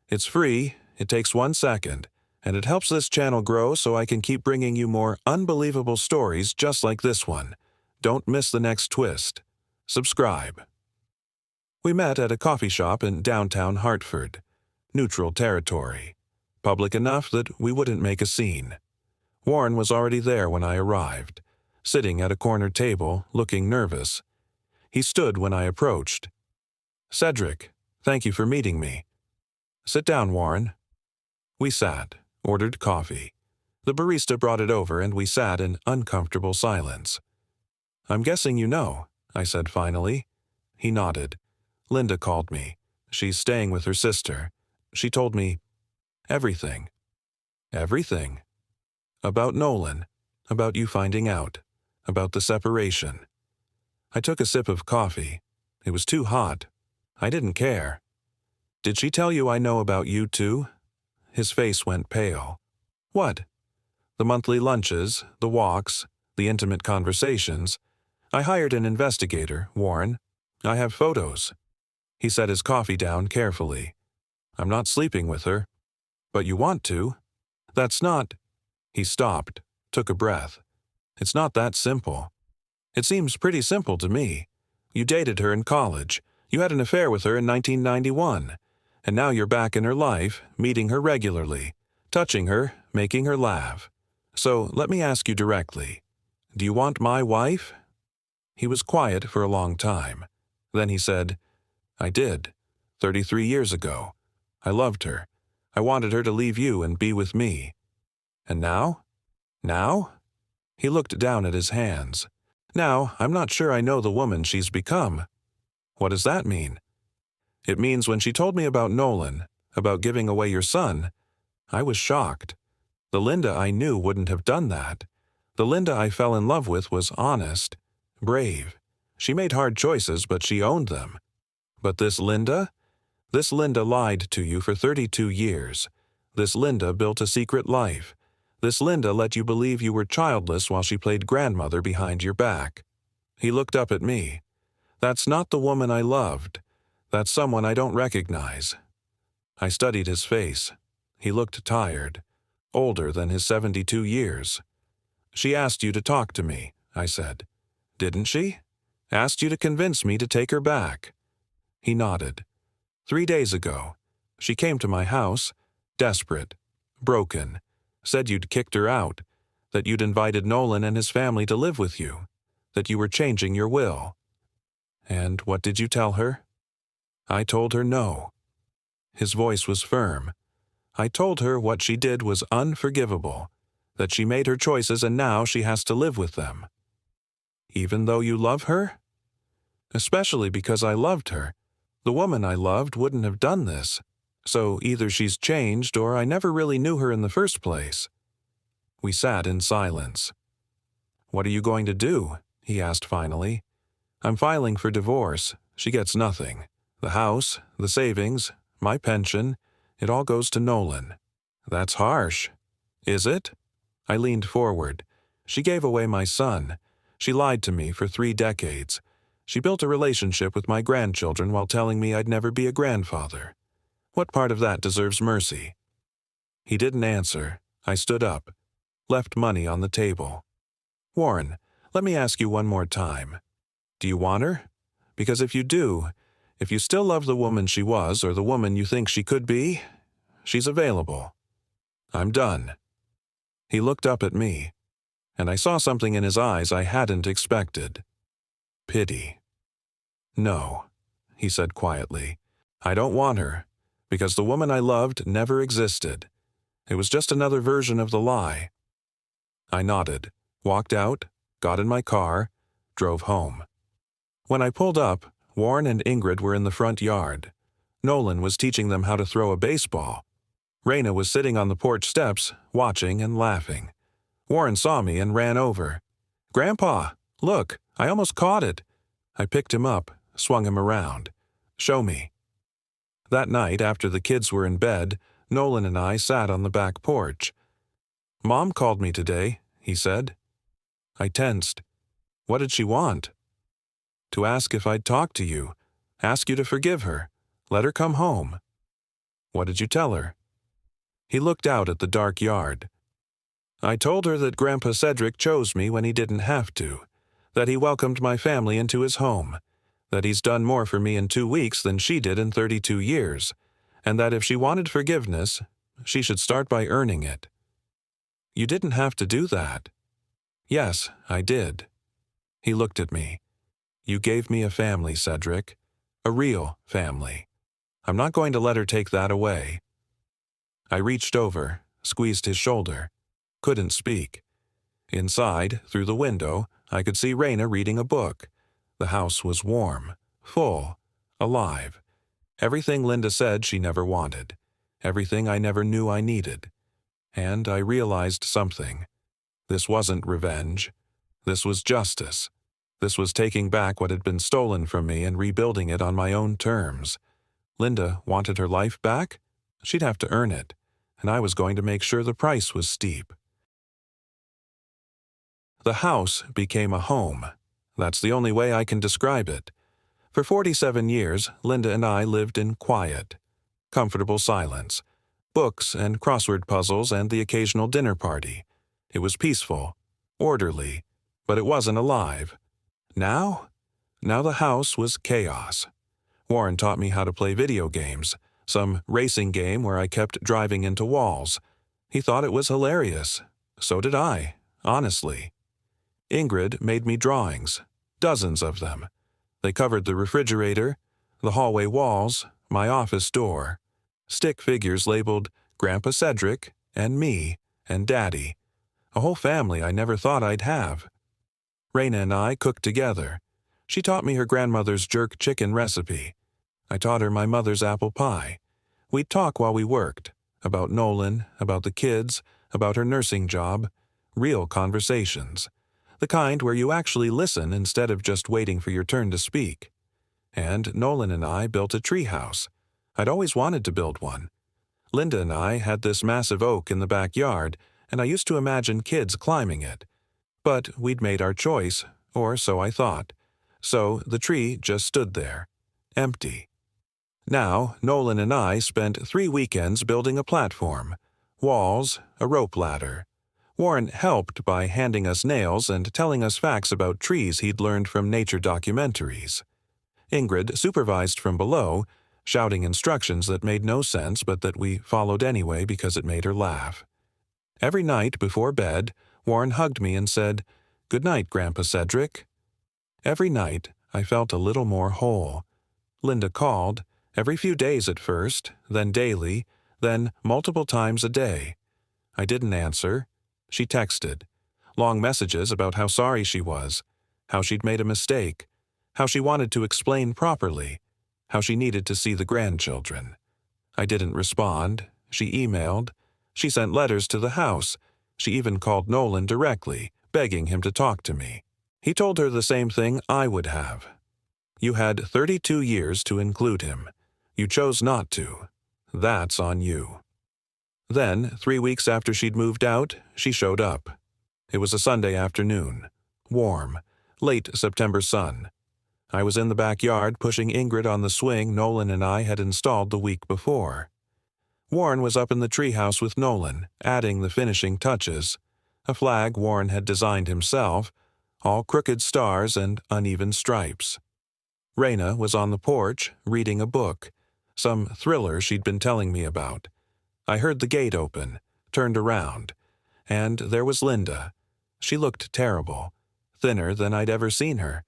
It's free, it takes 1 second, and it helps this channel grow so I can keep bringing you more unbelievable stories just like this one. Don't miss the next twist. Subscribe." We met at a coffee shop in downtown Hartford. Neutral territory. Public enough that we wouldn't make a scene. Warren was already there when I arrived, sitting at a corner table, looking nervous. He stood when I approached. "Cedric, thank you for meeting me." "Sit down, Warren." We sat, ordered coffee. The barista brought it over and we sat in uncomfortable silence. "I'm guessing you know," I said finally. He nodded. "Linda called me. She's staying with her sister. She told me everything." "Everything?" "About Nolan." about you finding out, about the separation. I took a sip of coffee. It was too hot. I didn't care. Did she tell you I know about you too? His face went pale. What? The monthly lunches, the walks, the intimate conversations. I hired an investigator, Warren. I have photos. He set his coffee down carefully. I'm not sleeping with her. But you want to? That's not... He stopped, took a breath. It's not that simple. It seems pretty simple to me. You dated her in college. You had an affair with her in 1991. And now you're back in her life, meeting her regularly, touching her, making her laugh. So let me ask you directly. Do you want my wife? He was quiet for a long time. Then he said, I did, 33 years ago. I loved her. I wanted her to leave you and be with me. And now? Now? He looked down at his hands. Now, I'm not sure I know the woman she's become. What does that mean? It means when she told me about Nolan, about giving away your son, I was shocked. The Linda I knew wouldn't have done that. The Linda I fell in love with was honest, brave. She made hard choices, but she owned them. But this Linda? This Linda lied to you for 32 years. This Linda built a secret life. This Linda let you believe you were childless while she played grandmother behind your back. He looked up at me. That's not the woman I loved. That's someone I don't recognize. I studied his face. He looked tired, older than his 72 years. She asked you to talk to me, I said. Didn't she? Asked you to convince me to take her back. He nodded. 3 days ago, she came to my house, desperate, broken, said you'd kicked her out, that you'd invited Nolan and his family to live with you, that you were changing your will. And what did you tell her? I told her no. His voice was firm. I told her what she did was unforgivable, that she made her choices and now she has to live with them. Even though you love her? Especially because I loved her. The woman I loved wouldn't have done this. So either she's changed or I never really knew her in the first place. We sat in silence. What are you going to do? He asked finally. I'm filing for divorce. She gets nothing. The house, the savings, my pension, it all goes to Nolan. That's harsh. Is it? I leaned forward. She gave away my son. She lied to me for 3 decades. She built a relationship with my grandchildren while telling me I'd never be a grandfather. What part of that deserves mercy? He didn't answer. I stood up, left money on the table. Warren, let me ask you one more time. Do you want her? Because if you do, if you still love the woman she was or the woman you think she could be, she's available. I'm done. He looked up at me, and I saw something in his eyes I hadn't expected. Pity. No, he said quietly. I don't want her, because the woman I loved never existed. It was just another version of the lie. I nodded, walked out, got in my car, drove home. When I pulled up, Warren and Ingrid were in the front yard. Nolan was teaching them how to throw a baseball. Raina was sitting on the porch steps, watching and laughing. Warren saw me and ran over. Grandpa, look, I almost caught it. I picked him up, swung him around. Show me. That night, after the kids were in bed, Nolan and I sat on the back porch. Mom called me today, he said. I tensed. What did she want? To ask if I'd talk to you, ask you to forgive her, let her come home. What did you tell her? He looked out at the dark yard. I told her that Grandpa Cedric chose me when he didn't have to, that he welcomed my family into his home, that he's done more for me in 2 weeks than she did in 32 years, and that if she wanted forgiveness, she should start by earning it. You didn't have to do that. Yes, I did. He looked at me. You gave me a family, Cedric. A real family. I'm not going to let her take that away. I reached over, squeezed his shoulder. Couldn't speak. Inside, through the window, I could see Raina reading a book. The house was warm, full, alive. Everything Linda said she never wanted. Everything I never knew I needed. And I realized something. This wasn't revenge. This was justice. This was taking back what had been stolen from me and rebuilding it on my own terms. Linda wanted her life back? She'd have to earn it, and I was going to make sure the price was steep. The house became a home. That's the only way I can describe it. For 47 years, Linda and I lived in quiet, comfortable silence, books and crossword puzzles and the occasional dinner party. It was peaceful, orderly, but it wasn't alive. Now the house was chaos. Warren taught me how to play video games, some racing game where I kept driving into walls. He thought it was hilarious. So did I, honestly. Ingrid made me drawings, dozens of them. They covered the refrigerator, the hallway walls, my office door. Stick figures labeled Grandpa Cedric and me and Daddy. A whole family I never thought I'd have. Raina and I cooked together. She taught me her grandmother's jerk chicken recipe. I taught her my mother's apple pie. We'd talk while we worked, about Nolan, about the kids, about her nursing job. Real conversations. The kind where you actually listen instead of just waiting for your turn to speak. And Nolan and I built a treehouse. I'd always wanted to build one. Linda and I had this massive oak in the backyard, and I used to imagine kids climbing it. But we'd made our choice, or so I thought. So the tree just stood there, empty. Now, Nolan and I spent 3 weekends building a platform, walls, a rope ladder. Warren helped by handing us nails and telling us facts about trees he'd learned from nature documentaries. Ingrid supervised from below, shouting instructions that made no sense but that we followed anyway because it made her laugh. Every night before bed, Warren hugged me and said, "Good night, Grandpa Cedric." Every night, I felt a little more whole. Linda called, every few days at first, then daily, then multiple times a day. I didn't answer. She texted. Long messages about how sorry she was, how she'd made a mistake, how she wanted to explain properly, how she needed to see the grandchildren. I didn't respond. She emailed. She sent letters to the house. She even called Nolan directly, begging him to talk to me. He told her the same thing I would have. You had 32 years to include him. You chose not to. That's on you. Then, 3 weeks after she'd moved out, she showed up. It was a Sunday afternoon. Warm. Late September sun. I was in the backyard pushing Ingrid on the swing Nolan and I had installed the week before. Warren was up in the treehouse with Nolan, adding the finishing touches. A flag Warren had designed himself, all crooked stars and uneven stripes. Raina was on the porch, reading a book, some thriller she'd been telling me about. I heard the gate open, turned around, and there was Linda. She looked terrible, thinner than I'd ever seen her,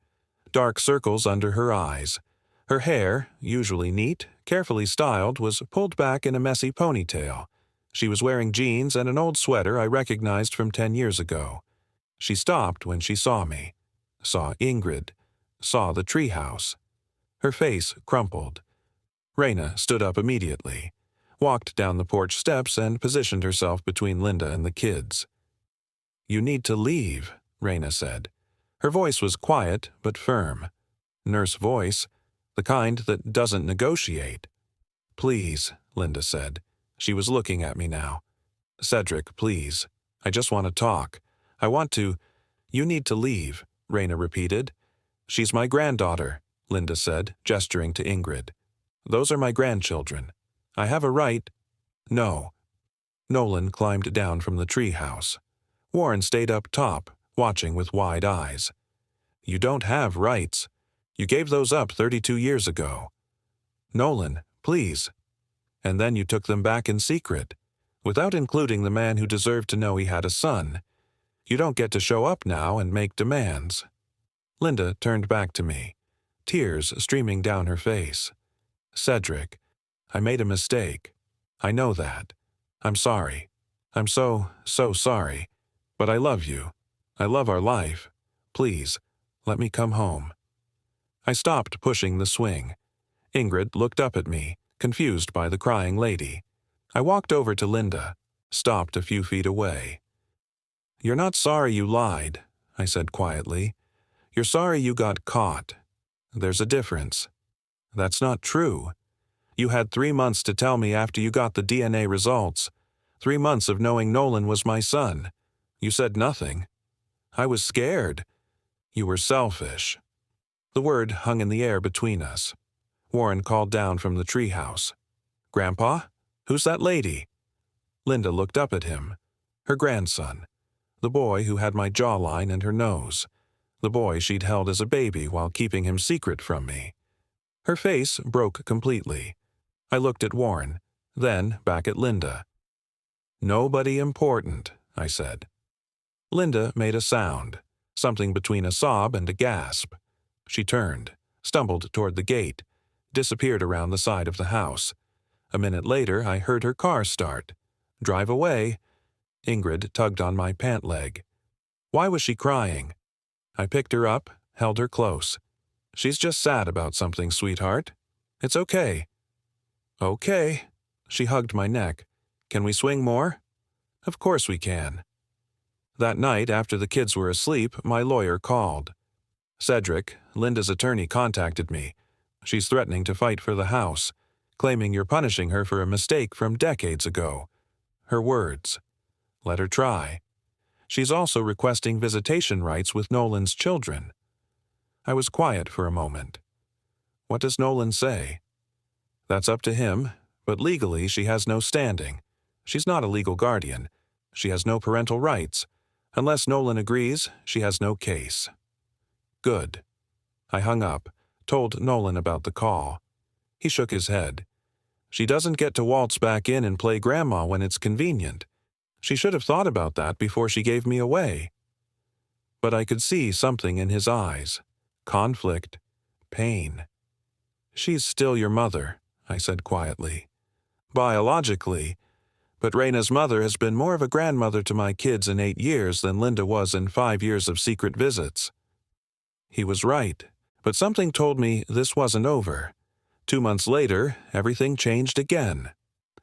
dark circles under her eyes. Her hair, usually neat, carefully styled, was pulled back in a messy ponytail. She was wearing jeans and an old sweater I recognized from 10 years ago. She stopped when she saw me, saw Ingrid, saw the treehouse. Her face crumpled. Raina stood up immediately, walked down the porch steps and positioned herself between Linda and the kids. "You need to leave," Raina said. Her voice was quiet but firm. Nurse voice, the kind that doesn't negotiate. "Please," Linda said. She was looking at me now. "Cedric, please. I just want to talk. I want to—" "You need to leave," Raina repeated. "She's my granddaughter," Linda said, gesturing to Ingrid. "Those are my grandchildren. I have a right—" "No." Nolan climbed down from the treehouse. Warren stayed up top, watching with wide eyes. "You don't have rights. You gave those up 32 years ago. Nolan, please. And then you took them back in secret, without including the man who deserved to know he had a son. You don't get to show up now and make demands." Linda turned back to me, tears streaming down her face. "Cedric, I made a mistake. I know that. I'm sorry. I'm so sorry. But I love you. I love our life. Please, let me come home." I stopped pushing the swing. Ingrid looked up at me, confused by the crying lady. I walked over to Linda, stopped a few feet away. You're not sorry you lied, I said quietly. You're sorry you got caught. There's a difference. That's not true. You had 3 months to tell me after you got the DNA results. 3 months of knowing Nolan was my son. You said nothing. I was scared. You were selfish. The word hung in the air between us. Warren called down from the treehouse. Grandpa? Who's that lady? Linda looked up at him. Her grandson. The boy who had my jawline and her nose. The boy she'd held as a baby while keeping him secret from me. Her face broke completely. I looked at Warren, then back at Linda. Nobody important, I said. Linda made a sound, something between a sob and a gasp. She turned, stumbled toward the gate, disappeared around the side of the house. A minute later, I heard her car start. Drive away. Ingrid tugged on my pant leg. Why was she crying? I picked her up, held her close. She's just sad about something, sweetheart. It's okay. Okay. She hugged my neck. Can we swing more? Of course we can. That night, after the kids were asleep, my lawyer called. Cedric, Linda's attorney, contacted me. She's threatening to fight for the house, claiming you're punishing her for a mistake from decades ago. Her words. Let her try. She's also requesting visitation rights with Nolan's children. I was quiet for a moment. What does Nolan say? That's up to him, but legally she has no standing. She's not a legal guardian. She has no parental rights. Unless Nolan agrees, she has no case. Good. I hung up, told Nolan about the call. He shook his head. She doesn't get to waltz back in and play grandma when it's convenient. She should have thought about that before she gave me away. But I could see something in his eyes. Conflict. Pain. She's still your mother, I said quietly. Biologically. But Raina's mother has been more of a grandmother to my kids in 8 years than Linda was in 5 years of secret visits. He was right, but something told me this wasn't over. 2 months later, everything changed again.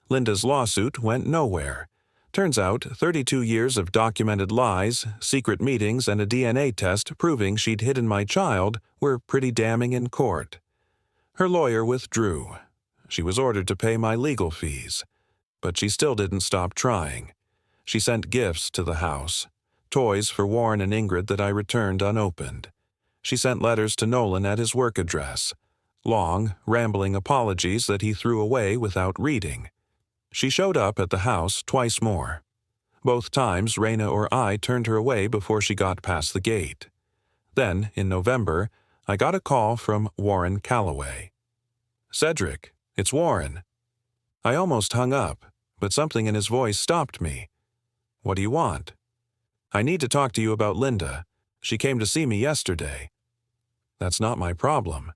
Linda's lawsuit went nowhere. Turns out, 32 years of documented lies, secret meetings, and a DNA test proving she'd hidden my child were pretty damning in court. Her lawyer withdrew. She was ordered to pay my legal fees. But she still didn't stop trying. She sent gifts to the house, toys for Warren and Ingrid that I returned unopened. She sent letters to Nolan at his work address, long, rambling apologies that he threw away without reading. She showed up at the house twice more. Both times Raina or I turned her away before she got past the gate. Then, in November, I got a call from Warren Calloway. Cedric, it's Warren. I almost hung up, but something in his voice stopped me. What do you want? I need to talk to you about Linda. She came to see me yesterday. That's not my problem.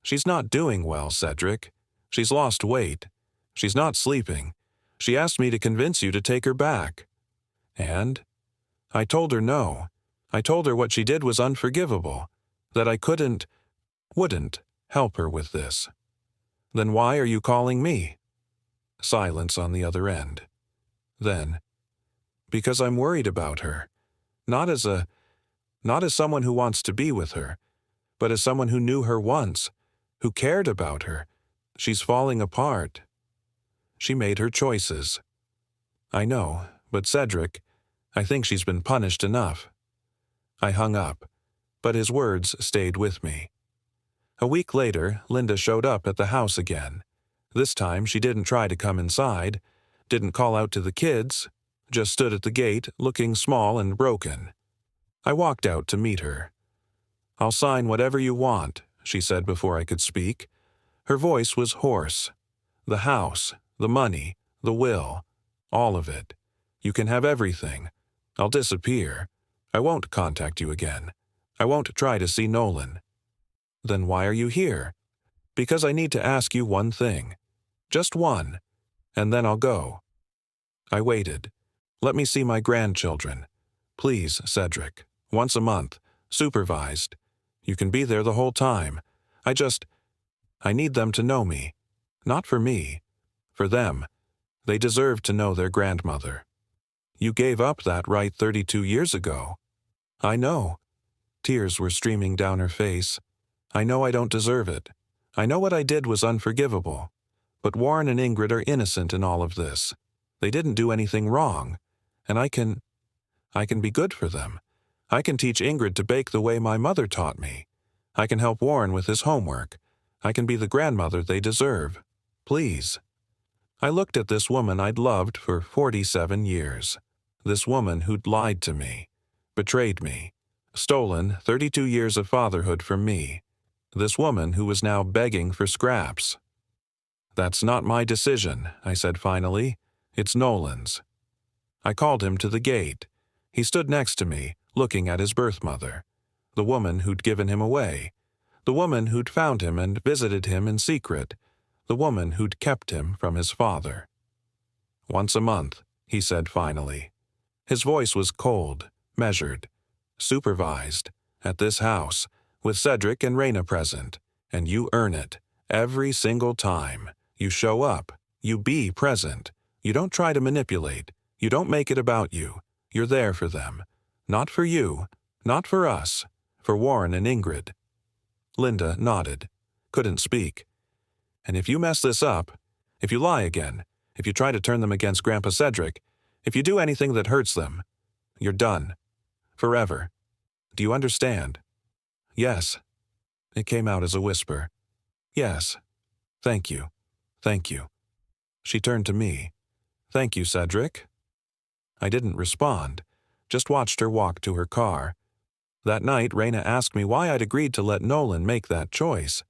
She's not doing well, Cedric. She's lost weight. She's not sleeping. She asked me to convince you to take her back. And? I told her no. I told her what she did was unforgivable, that I wouldn't help her with this. Then why are you calling me? Silence on the other end. Then, because I'm worried about her. Not as someone who wants to be with her, but as someone who knew her once, who cared about her. She's falling apart. She made her choices. I know, but Cedric, I think she's been punished enough. I hung up, but his words stayed with me. A week later, Linda showed up at the house again. This time, she didn't try to come inside, didn't call out to the kids, just stood at the gate, looking small and broken. I walked out to meet her. I'll sign whatever you want, she said before I could speak. Her voice was hoarse. The house, the money, the will, all of it. You can have everything. I'll disappear. I won't contact you again. I won't try to see Nolan. Then why are you here? Because I need to ask you one thing. Just one. And then I'll go. I waited. Let me see my grandchildren. Please, Cedric. Once a month. Supervised. You can be there the whole time. I need them to know me. Not for me. For them. They deserve to know their grandmother. You gave up that right 32 years ago. I know. Tears were streaming down her face. I know I don't deserve it. I know what I did was unforgivable. But Warren and Ingrid are innocent in all of this. They didn't do anything wrong. And I can be good for them. I can teach Ingrid to bake the way my mother taught me. I can help Warren with his homework. I can be the grandmother they deserve. Please. I looked at this woman I'd loved for 47 years. This woman who'd lied to me, betrayed me, stolen 32 years of fatherhood from me. This woman who was now begging for scraps. That's not my decision, I said finally. It's Nolan's. I called him to the gate. He stood next to me, looking at his birth mother, the woman who'd given him away, the woman who'd found him and visited him in secret, the woman who'd kept him from his father. Once a month, he said finally. His voice was cold, measured, supervised, at this house, with Cedric and Raina present, and you earn it, every single time. You show up, you be present, you don't try to manipulate, you don't make it about you, you're there for them. Not for you, not for us, for Warren and Ingrid. Linda nodded, couldn't speak. And if you mess this up, if you lie again, if you try to turn them against Grandpa Cedric, if you do anything that hurts them, you're done. Forever. Do you understand? Yes. It came out as a whisper. Yes. Thank you. Thank you. She turned to me. Thank you, Cedric. I didn't respond, just watched her walk to her car. That night, Raina asked me why I'd agreed to let Nolan make that choice.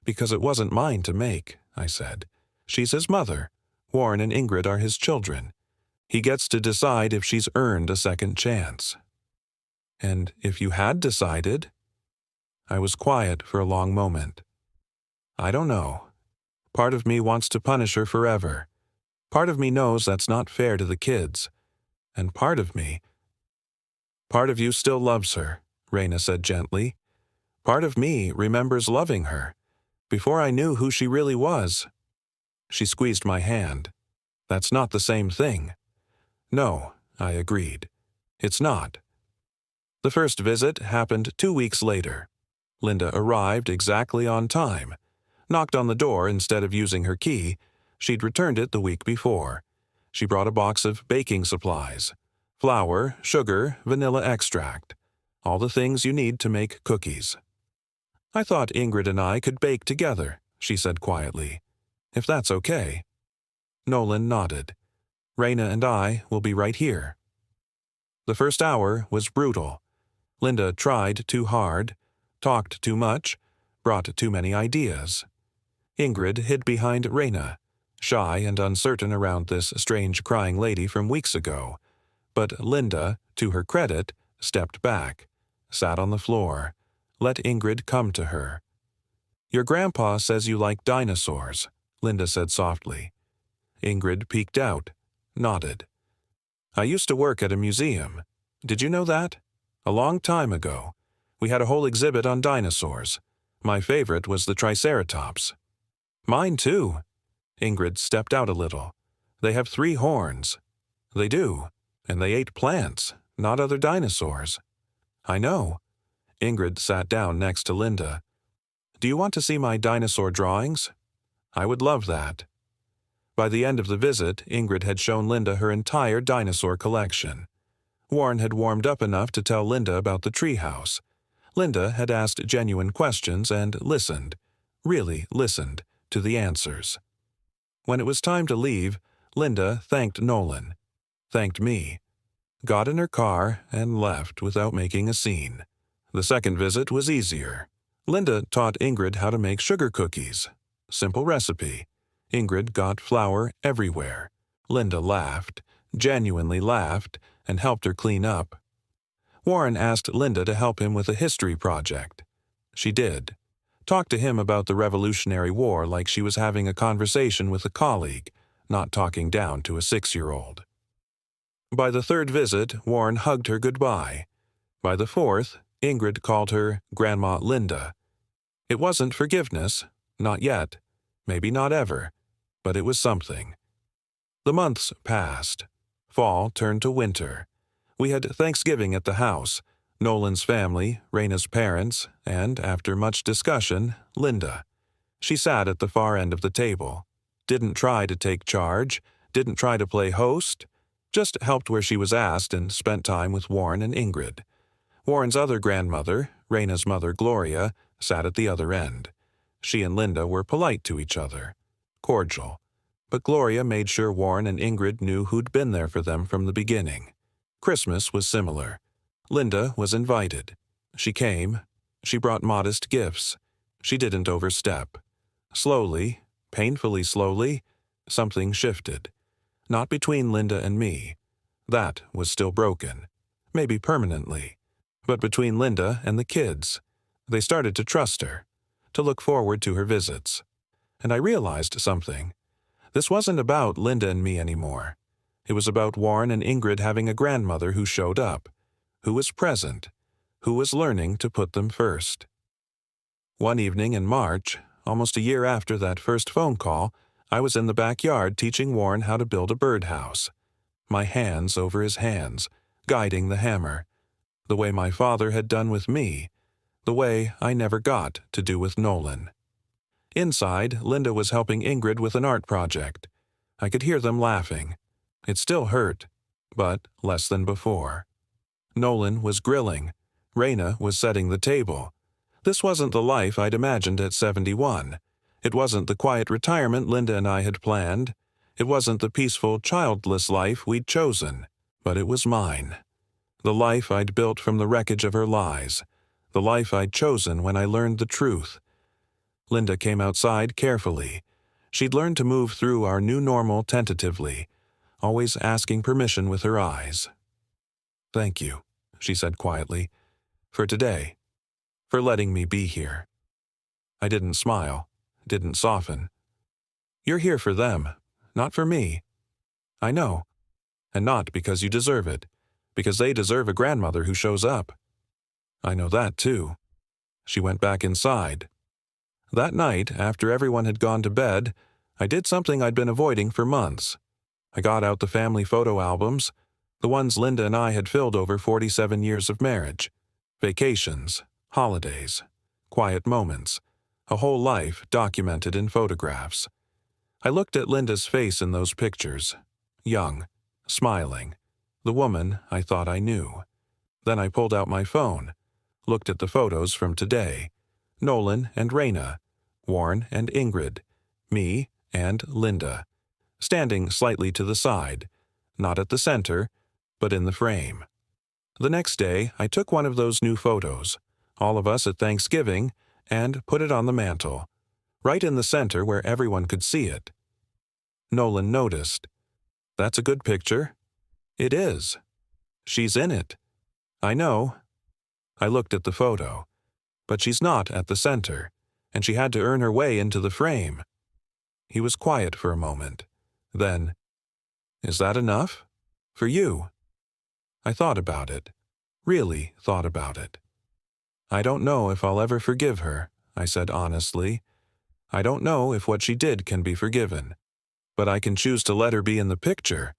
Because it wasn't mine to make, I said. She's his mother. Warren and Ingrid are his children. He gets to decide if she's earned a second chance. And if you had decided? I was quiet for a long moment. I don't know. Part of me wants to punish her forever. Part of me knows that's not fair to the kids. And part of you still loves her, Raina said gently. Part of me remembers loving her, before I knew who she really was. She squeezed my hand. That's not the same thing. No, I agreed. It's not. The first visit happened 2 weeks later. Linda arrived exactly on time. Knocked on the door instead of using her key. She'd returned it the week before. She brought a box of baking supplies. Flour, sugar, vanilla extract. All the things you need to make cookies. I thought Ingrid and I could bake together, she said quietly. If that's okay. Nolan nodded. Raina and I will be right here. The first hour was brutal. Linda tried too hard, talked too much, brought too many ideas. Ingrid hid behind Raina, shy and uncertain around this strange crying lady from weeks ago. But Linda, to her credit, stepped back, sat on the floor, let Ingrid come to her. Your grandpa says you like dinosaurs, Linda said softly. Ingrid peeked out, nodded. I used to work at a museum. Did you know that? A long time ago. We had a whole exhibit on dinosaurs. My favorite was the Triceratops. Mine too. Ingrid stepped out a little. They have 3 horns. They do. And they ate plants, not other dinosaurs. I know. Ingrid sat down next to Linda. Do you want to see my dinosaur drawings? I would love that. By the end of the visit, Ingrid had shown Linda her entire dinosaur collection. Warren had warmed up enough to tell Linda about the treehouse. Linda had asked genuine questions and listened, really listened, to the answers. When it was time to leave, Linda thanked Nolan, thanked me, got in her car, and left without making a scene. The second visit was easier. Linda taught Ingrid how to make sugar cookies. Simple recipe. Ingrid got flour everywhere. Linda laughed, genuinely laughed, and helped her clean up. Warren asked Linda to help him with a history project. She did. Talked to him about the Revolutionary War like she was having a conversation with a colleague, not talking down to a 6-year-old. By the third visit, Warren hugged her goodbye. By the fourth, Ingrid called her Grandma Linda. It wasn't forgiveness, not yet, maybe not ever, but it was something. The months passed. Fall turned to winter. We had Thanksgiving at the house, Nolan's family, Raina's parents, and, after much discussion, Linda. She sat at the far end of the table. Didn't try to take charge, didn't try to play host, just helped where she was asked and spent time with Warren and Ingrid. Warren's other grandmother, Raina's mother Gloria, sat at the other end. She and Linda were polite to each other, cordial. But Gloria made sure Warren and Ingrid knew who'd been there for them from the beginning. Christmas was similar. Linda was invited. She came. She brought modest gifts. She didn't overstep. Slowly, painfully slowly, something shifted. Not between Linda and me. That was still broken. Maybe permanently. But between Linda and the kids. They started to trust her, to look forward to her visits. And I realized something. This wasn't about Linda and me anymore. It was about Warren and Ingrid having a grandmother who showed up, who was present, who was learning to put them first. One evening in March, almost a year after that first phone call, I was in the backyard teaching Warren how to build a birdhouse. My hands over his hands, guiding the hammer, the way my father had done with me, the way I never got to do with Nolan. Inside, Linda was helping Ingrid with an art project. I could hear them laughing. It still hurt, but less than before. Nolan was grilling. Raina was setting the table. This wasn't the life I'd imagined at 71. It wasn't the quiet retirement Linda and I had planned. It wasn't the peaceful, childless life we'd chosen. But it was mine. The life I'd built from the wreckage of her lies. The life I'd chosen when I learned the truth. Linda came outside carefully. She'd learned to move through our new normal tentatively, always asking permission with her eyes. "Thank you," she said quietly, "for today, for letting me be here." I didn't smile, didn't soften. "You're here for them, not for me. I know, and not because you deserve it, because they deserve a grandmother who shows up." "I know that, too." She went back inside. That night, after everyone had gone to bed, I did something I'd been avoiding for months. I got out the family photo albums, the ones Linda and I had filled over 47 years of marriage. Vacations, holidays, quiet moments, a whole life documented in photographs. I looked at Linda's face in those pictures, young, smiling, the woman I thought I knew. Then I pulled out my phone, looked at the photos from today, Nolan and Raina, Warren and Ingrid, me and Linda, standing slightly to the side, not at the center, but in the frame. The next day, I took one of those new photos, all of us at Thanksgiving, and put it on the mantel, right in the center where everyone could see it. Nolan noticed. "That's a good picture." "It is. She's in it." "I know." I looked at the photo. "But she's not at the center, and she had to earn her way into the frame." He was quiet for a moment. Then, "Is that enough? For you?" I thought about it. Really thought about it. "I don't know if I'll ever forgive her," I said honestly. "I don't know if what she did can be forgiven. But I can choose to let her be in the picture.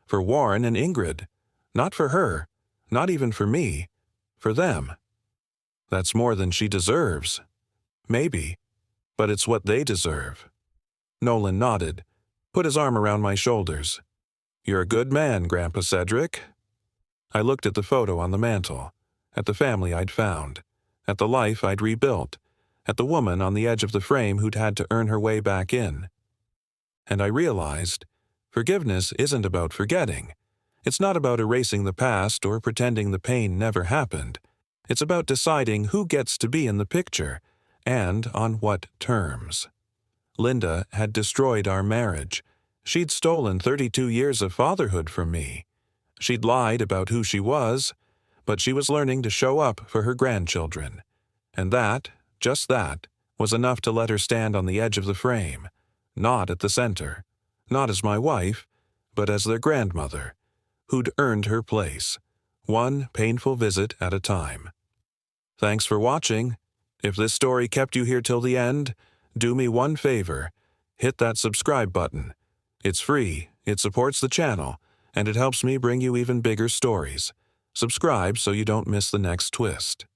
For Warren and Ingrid. Not for her. Not even for me. For them. That's more than she deserves. Maybe. But it's what they deserve." Nolan nodded, put his arm around my shoulders. "You're a good man, Grandpa Cedric." I looked at the photo on the mantel, at the family I'd found, at the life I'd rebuilt, at the woman on the edge of the frame who'd had to earn her way back in. And I realized, forgiveness isn't about forgetting. It's not about erasing the past or pretending the pain never happened. It's about deciding who gets to be in the picture, and on what terms. Linda had destroyed our marriage. She'd stolen 32 years of fatherhood from me. She'd lied about who she was, but she was learning to show up for her grandchildren. And that, just that, was enough to let her stand on the edge of the frame, not at the center, not as my wife, but as their grandmother, who'd earned her place, one painful visit at a time. Thanks for watching. If this story kept you here till the end, do me one favor. Hit that subscribe button. It's free, it supports the channel, and it helps me bring you even bigger stories. Subscribe so you don't miss the next twist.